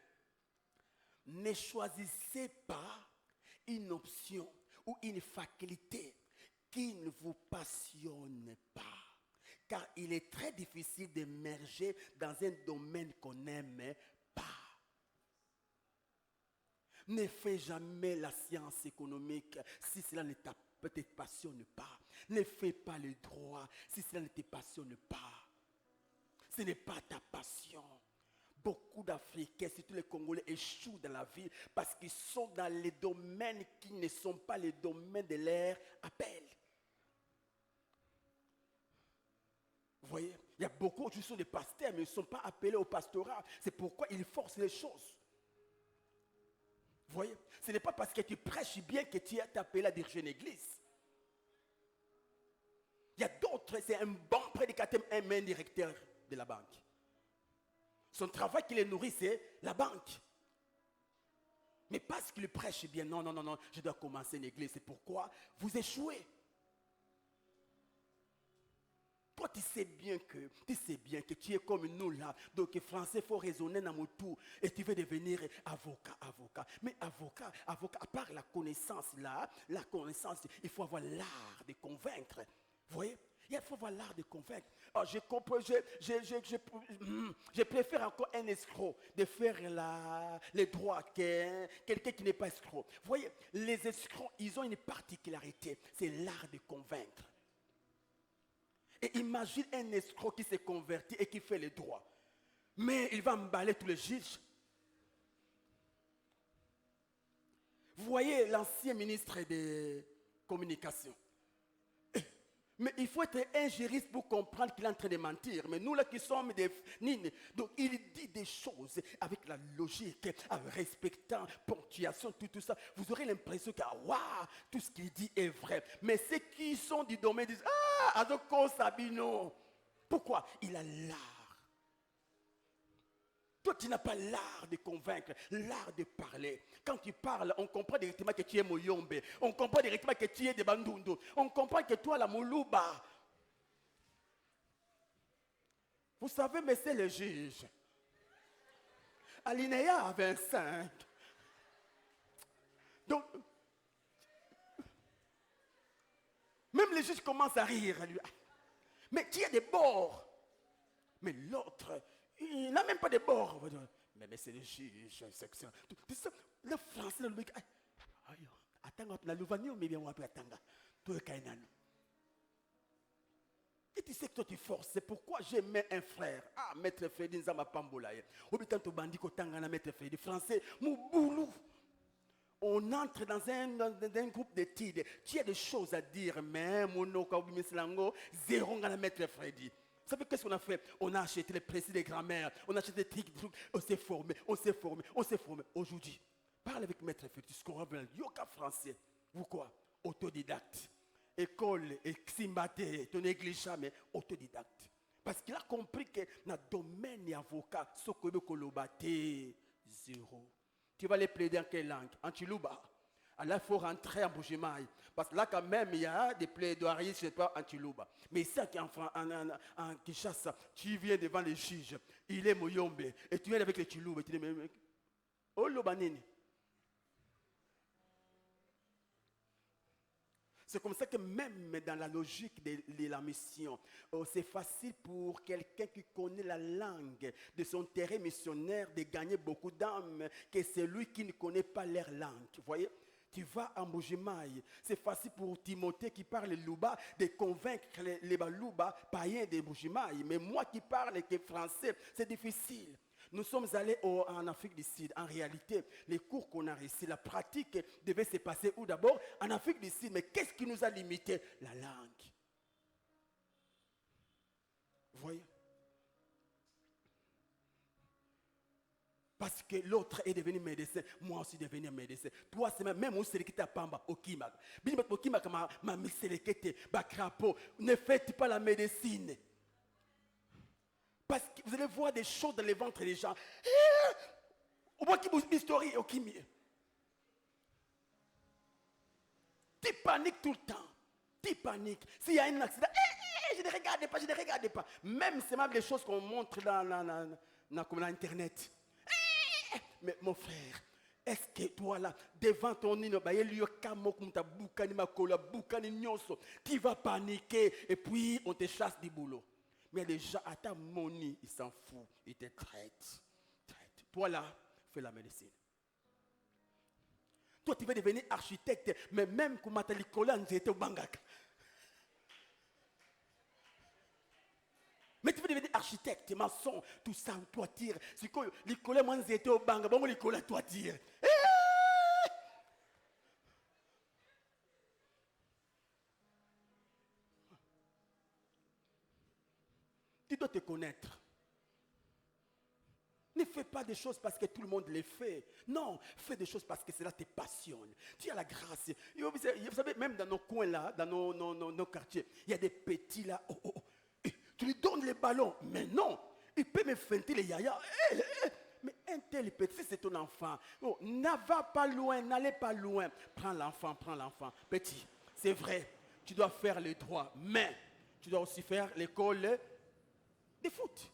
Ne choisissez pas une option ou une faculté qui ne vous passionne pas. Car il est très difficile d'émerger dans un domaine qu'on n'aime pas. Ne fais jamais la science économique si cela ne te passionne pas. Ne fais pas le droit si cela ne te passionne pas. Ce n'est pas ta passion. Beaucoup d'Africains, surtout les Congolais, échouent dans la vie parce qu'ils sont dans les domaines qui ne sont pas les domaines de leur appel. Vous voyez, il y a beaucoup qui sont des pasteurs, mais ils ne sont pas appelés au pastorat. C'est pourquoi ils forcent les choses. Vous voyez, ce n'est pas parce que tu prêches bien que tu es appelé à diriger une église. Il y a d'autres, c'est un bon prédicateur, un directeur de la banque. Son travail qui les nourrit, c'est la banque. Mais parce qu'il prêche bien, non, je dois commencer une église. C'est pourquoi vous échouez. Toi, tu sais bien que tu es comme nous là. Donc, français, il faut raisonner dans mon tour. Et tu veux devenir avocat. Mais avocat, à part la connaissance là, il faut avoir l'art de convaincre. Vous voyez? Il faut avoir l'art de convaincre. Oh, je préfère encore un escroc de faire les droits que quelqu'un qui n'est pas escroc. Vous voyez, les escrocs, ils ont une particularité. C'est l'art de convaincre. Et imagine un escroc qui s'est converti et qui fait les droits. Mais il va emballer tous les juges. Vous voyez l'ancien ministre des Communications. Mais il faut être un juriste pour comprendre qu'il est en train de mentir. Mais nous là qui sommes des nines, donc il dit des choses avec la logique, en respectant ponctuation, tout ça. Vous aurez l'impression que waouh, tout ce qu'il dit est vrai. Mais ceux qui sont du domaine disent Adoko Sabino. Pourquoi? Il a l'art. Toi, tu n'as pas l'art de convaincre, l'art de parler. Quand tu parles, on comprend directement que tu es Moyombe. On comprend directement que tu es de Bandundu. On comprend que toi, la Moulouba. Vous savez, mais c'est le juge. Alinéa 25. Donc, même le juge commence à rire. Lui. Mais tu es de bord. Mais l'autre... il n'a même pas de bord. Mais c'est le juge. Le français, le mec. Attends, et tu sais que toi tu forces. C'est pourquoi j'ai mis un frère. Maître Freddy Nzamba Pambolaye. Obitanto Bandiko Tangana, Maître Freddy. Français, Mouboulou. On entre dans un groupe d'études. Tu as des choses à dire, mais Monoka Obimislango, zéro à Maître Freddy. Vous savez qu'est-ce qu'on a fait? On a acheté les précis de grammaire, on a acheté des trucs, on s'est formé. Aujourd'hui, parle avec Maître Félix, yoga français. Vous quoi? Autodidacte. École, Ximbate, ton néglige mais autodidacte. Parce qu'il a compris que dans le domaine avocat, ce que vous zéro. Tu vas les plaider en quelle langue? En Chiluba. Alors, il faut rentrer en Bougimaï. Parce que là, quand même, il y a des plaidoiries, je ne sais pas, en Chiluba. Mais ici, en Kinshasa, tu viens devant les juges. Il est Moyombe. Et tu viens avec les Chiluba. Et tu dis, mais, oh, Lobanini. C'est comme ça que même dans la logique de la mission, c'est facile pour quelqu'un qui connaît la langue de son terrain missionnaire de gagner beaucoup d'âmes que celui qui ne connaît pas leur langue. Vous voyez? Tu vas à Mbujimayi, c'est facile pour Timothée qui parle Luba de convaincre les Baluba païens de Mbujimayi. Mais moi qui parle que français, c'est difficile. Nous sommes allés en Afrique du Sud. En réalité, les cours qu'on a réussi, la pratique devait se passer où d'abord? En Afrique du Sud. Mais qu'est-ce qui nous a limité? La langue. Vous voyez? Parce que l'autre est devenu médecin, moi aussi devenu médecin. Toi, c'est même celui qui t'a pamba au Kimak. Bien, au Kimak, ma miselekete, bakrapo. Ne faites pas la médecine. Parce que vous allez voir des choses dans les ventres des gens. Au moins qui vous historie au Kimi. Tu paniques tout le temps. Tu paniques. S'il y a un accident, je ne regarde pas, je ne regarde pas. Même c'est même les choses qu'on montre dans Internet. Mais mon frère, est-ce que toi là, devant ton nino, tu vas paniquer et puis on te chasse du boulot. Mais les gens, à ta monnaie, ils s'en foutent, ils te traitent. Toi là, fais la médecine. Toi, tu veux devenir architecte, mais même quand tu as l'école, tu étais au Bangak. Mais tu veux devenir architecte, maçon, tout ça, toiture. C'est que l'école, moi, j'étais au Bangak, bon, l'école, toiture. Tu dois te connaître. Ne fais pas des choses parce que tout le monde les fait. Non, fais des choses parce que cela te passionne. Tu as la grâce. Vous savez, même dans nos coins là, dans nos quartiers, il y a des petits là. Tu lui donnes les ballons. Mais non, il peut me feinter les yaya. Mais un tel petit, c'est ton enfant. Oh, va pas loin, n'allez pas loin. Prends l'enfant. Petit, c'est vrai, tu dois faire les droits. Mais tu dois aussi faire l'école de foot.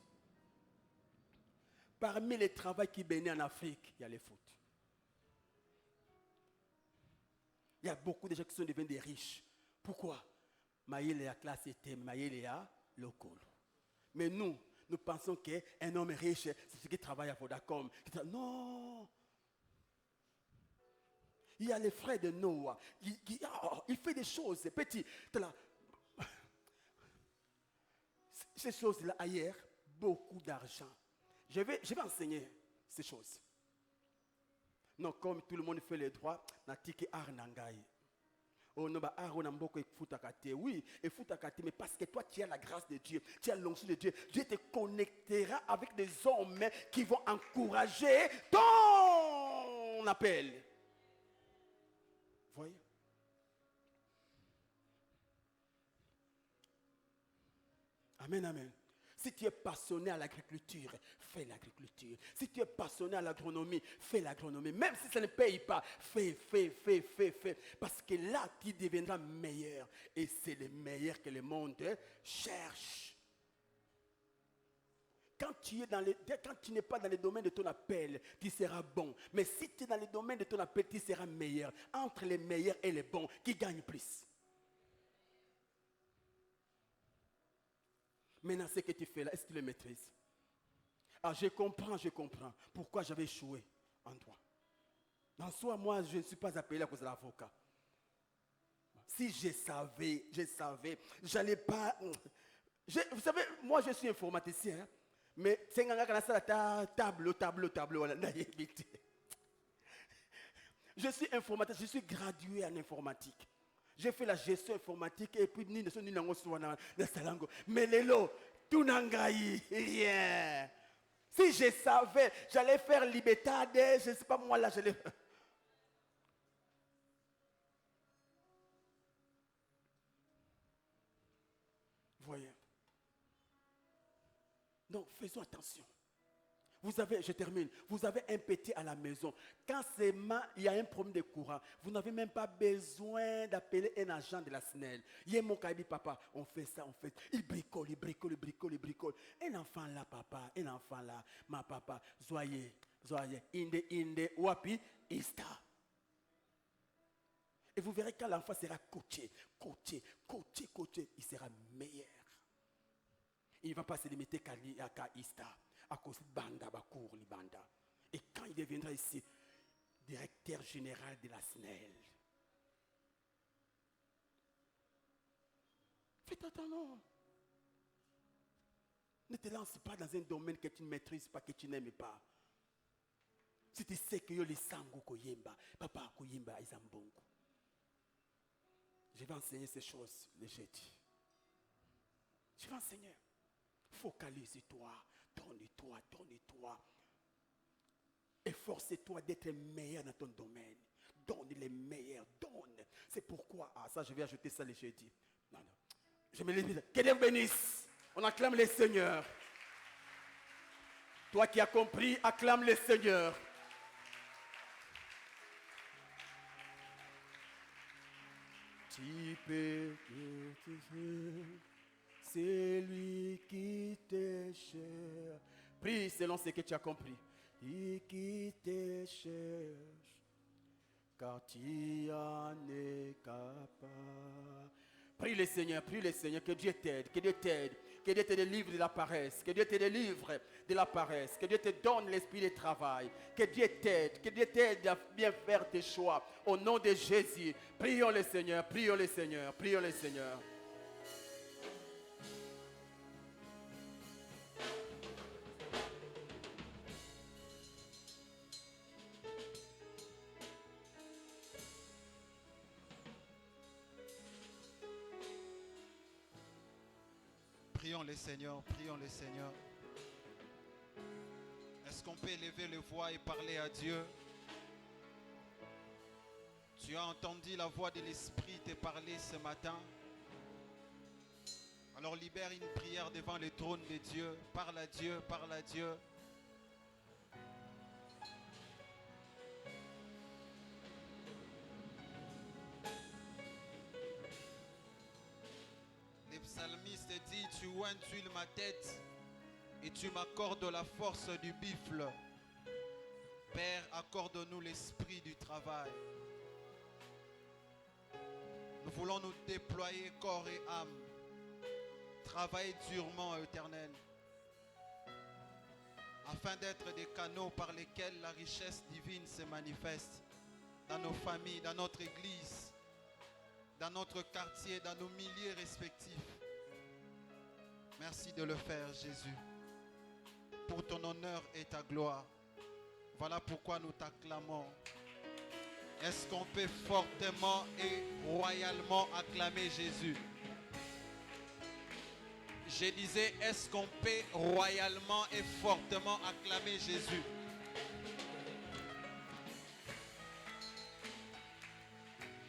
Parmi les travaux qui bénissent en Afrique, il y a les foot. Il y a beaucoup de gens qui sont devenus des riches. Pourquoi? Maïle a classe était, Maïle a local. Mais nous pensons qu'un homme riche, c'est celui qui travaille à Vodacom. Non. Il y a les frères de Noah. Il fait des choses. Petit. Ces choses-là, ailleurs, beaucoup d'argent. Je vais enseigner ces choses. Non, comme tout le monde fait les droits, natiki arnangai. Oh non, bah arnamboko et futakate. Oui, et futakate, mais parce que toi tu as la grâce de Dieu, tu as l'onction de Dieu, Dieu te connectera avec des hommes qui vont encourager ton appel. Voyez? Amen, amen. Si tu es passionné à l'agriculture, fais l'agriculture. Si tu es passionné à l'agronomie, fais l'agronomie. Même si ça ne paye pas, fais. Parce que là, tu deviendras meilleur. Et c'est le meilleur que le monde cherche. Quand tu n'es pas dans le domaine de ton appel, tu seras bon. Mais si tu es dans le domaine de ton appel, tu seras meilleur. Entre les meilleurs et les bons, qui gagne plus? Maintenant, ce que tu fais là, est-ce que tu le maîtrises? Ah, je comprends. Pourquoi j'avais échoué en toi. En soi, moi, je ne suis pas appelé à cause de l'avocat. Si je savais, j'allais pas... vous savez, moi, je suis informaticien. Hein, mais c'est un tableau. Voilà, je suis informaticien, je suis gradué en informatique. J'ai fait la gestion informatique et puis mais Lélo, tout n'engaille rien. Si je savais, j'allais faire Libertad, je ne sais pas moi là, j'allais. Voyez. Donc faisons attention. Je termine, vous avez un petit à la maison. Quand il y a un problème de courant, vous n'avez même pas besoin d'appeler un agent de la SNEL. Il y a mon cas, dit papa, on fait ça. Il bricole. Un enfant là, papa, ma papa, zoye, inde, wapi, ista. Et vous verrez quand l'enfant sera coaché, il sera meilleur. Il ne va pas se limiter qu'à Ista, à cause de Banda, Bakour, Libanda. Et quand il deviendra ici, directeur général de la SNEL, faites attention. Ne te lance pas dans un domaine que tu ne maîtrises pas, que tu n'aimes pas. Si tu sais que yo les sango koyemba, papa koyemba izambongo. Je vais enseigner ces choses le jeudi. Je vais enseigner. Focalise-toi, donne-toi. Efforce-toi d'être meilleur dans ton domaine. Donne les meilleurs, donne. C'est pourquoi, ça je vais ajouter ça le jeudi. Non. Je me lève. Que Dieu bénisse. On acclame le Seigneur. Toi qui as compris, acclame le Seigneur. Tu peux c'est lui qui te cherche. Prie selon ce que tu as compris. Et qui te cherche, car tu en es capable. Prie le Seigneur, que Dieu t'aide, que Dieu te délivre de la paresse, que Dieu te délivre de la paresse, que Dieu te donne l'esprit de travail, que Dieu t'aide à bien faire tes choix. Au nom de Jésus, prions le Seigneur. Prions le Seigneur. Est-ce qu'on peut élever les voix et parler à Dieu? Tu as entendu la voix de l'Esprit te parler ce matin. Alors libère une prière devant le trône de Dieu. Parle à Dieu. Le psalmiste dit, tu ointules ma tête et tu m'accordes la force du buffle. Père, accorde-nous l'esprit du travail. Nous voulons nous déployer corps et âme. Travailler durement, Éternel, afin d'être des canaux par lesquels la richesse divine se manifeste dans nos familles, dans notre église, dans notre quartier, dans nos milieux respectifs. Merci de le faire, Jésus, pour ton honneur et ta gloire. Voilà pourquoi nous t'acclamons. Est-ce qu'on peut fortement et royalement acclamer Jésus? Je disais, est-ce qu'on peut royalement et fortement acclamer Jésus?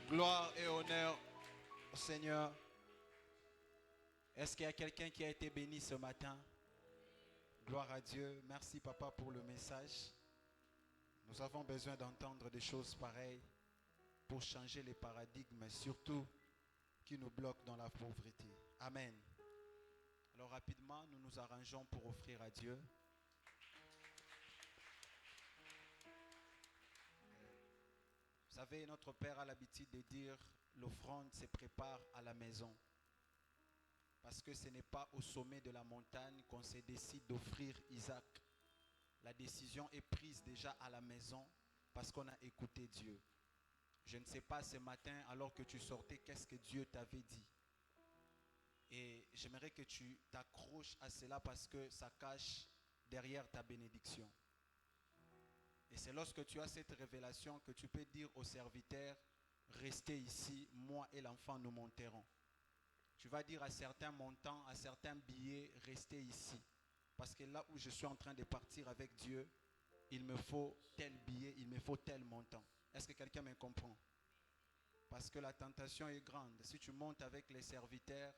Gloire et honneur au Seigneur. Est-ce qu'il y a quelqu'un qui a été béni ce matin? Gloire à Dieu. Merci papa pour le message. Nous avons besoin d'entendre des choses pareilles pour changer les paradigmes, surtout qui nous bloquent dans la pauvreté. Amen. Alors rapidement, nous nous arrangeons pour offrir à Dieu. Vous savez, notre Père a l'habitude de dire l'offrande se prépare à la maison. Parce que ce n'est pas au sommet de la montagne qu'on se décide d'offrir Isaac. La décision est prise déjà à la maison parce qu'on a écouté Dieu. Je ne sais pas ce matin, alors que tu sortais, qu'est-ce que Dieu t'avait dit. Et j'aimerais que tu t'accroches à cela parce que ça cache derrière ta bénédiction. Et c'est lorsque tu as cette révélation que tu peux dire au serviteur, restez ici, moi et l'enfant nous monterons. Tu vas dire à certains montants, à certains billets, restez ici. Parce que là où je suis en train de partir avec Dieu, il me faut tel billet, il me faut tel montant. Est-ce que quelqu'un me comprend? Parce que la tentation est grande. Si tu montes avec les serviteurs,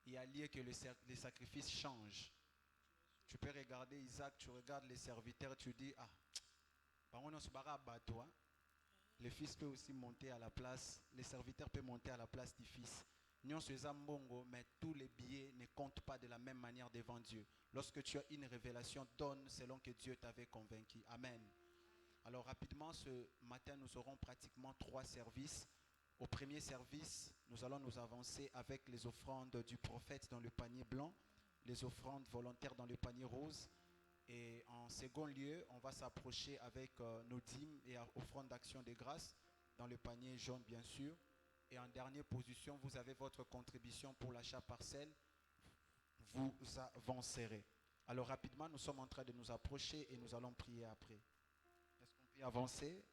il y a lieu que les sacrifices changent. Tu peux regarder Isaac, tu regardes les serviteurs, tu dis, le fils peut aussi monter à la place, les serviteurs peuvent monter à la place du fils. Mais tous les billets ne comptent pas de la même manière devant Dieu. Lorsque tu as une révélation, donne selon que Dieu t'avait convaincu. Amen. Alors rapidement, ce matin, nous aurons pratiquement 3 services. Au premier service, nous allons nous avancer avec les offrandes du prophète dans le panier blanc, les offrandes volontaires dans le panier rose. Et en second lieu, on va s'approcher avec nos dîmes et offrandes d'action de grâce dans le panier jaune bien sûr. Et en dernière position, vous avez votre contribution pour l'achat parcelle. Vous avancerez. Alors rapidement, nous sommes en train de nous approcher et nous allons prier après. Est-ce qu'on peut avancer?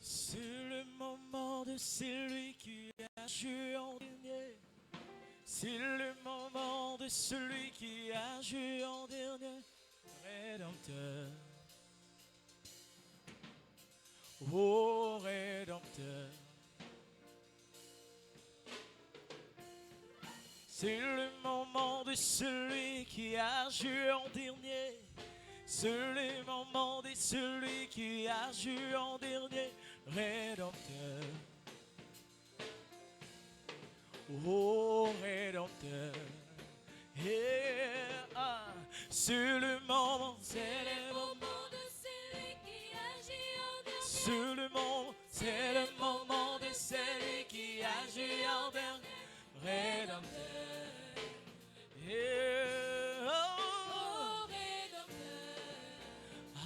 C'est le moment de celui qui a joué en dernier. C'est le moment de celui qui a joué en dernier. Rédempteur. Oh Rédempteur. C'est le moment de celui qui a joué en dernier. C'est le moment de celui qui a joué en dernier. Rédempteur. Oh Rédempteur. Yeah. C'est le moment. C'est le moment de celui qui agit en dernier. C'est le moment. C'est le moment de celui qui agit en dernier. Rédempteur. Yeah. Oh Rédempteur.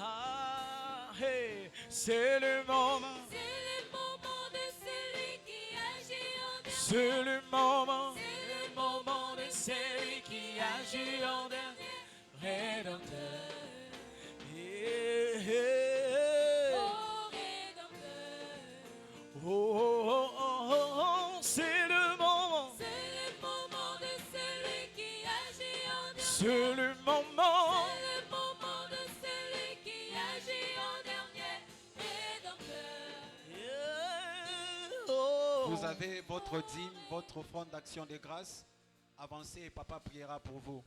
Ah, hey. C'est le moment. C'est le moment de celui qui agit en dernier. C'est le moment. C'est le moment de celui qui agit en dernier. Rédempteur. Yeah. Oh Rédempteur. Oh, oh, oh, oh, oh, c'est le moment. C'est le moment de celui qui agit en dernier. C'est le moment. C'est le moment de celui qui agit en dernier. Rédempteur. Yeah. Oh. Vous avez votre dîme, votre offrande d'action de grâce. Avancez et papa priera pour vous.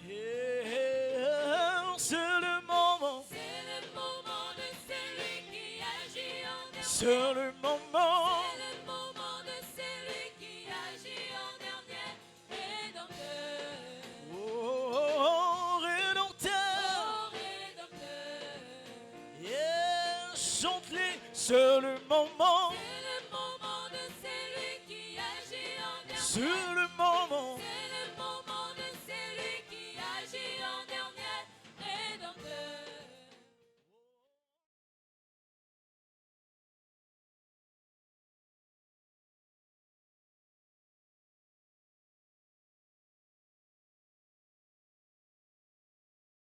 Yeah. C'est le moment. C'est le moment de celui qui agit en dernier. C'est le moment. C'est le moment de celui qui agit en dernier. Rédempteur. Oh, oh, oh, Rédempteur. Oh Rédempteur. Yeah. Chante-les. C'est le moment. C'est le moment de celui qui agit en dernier. C'est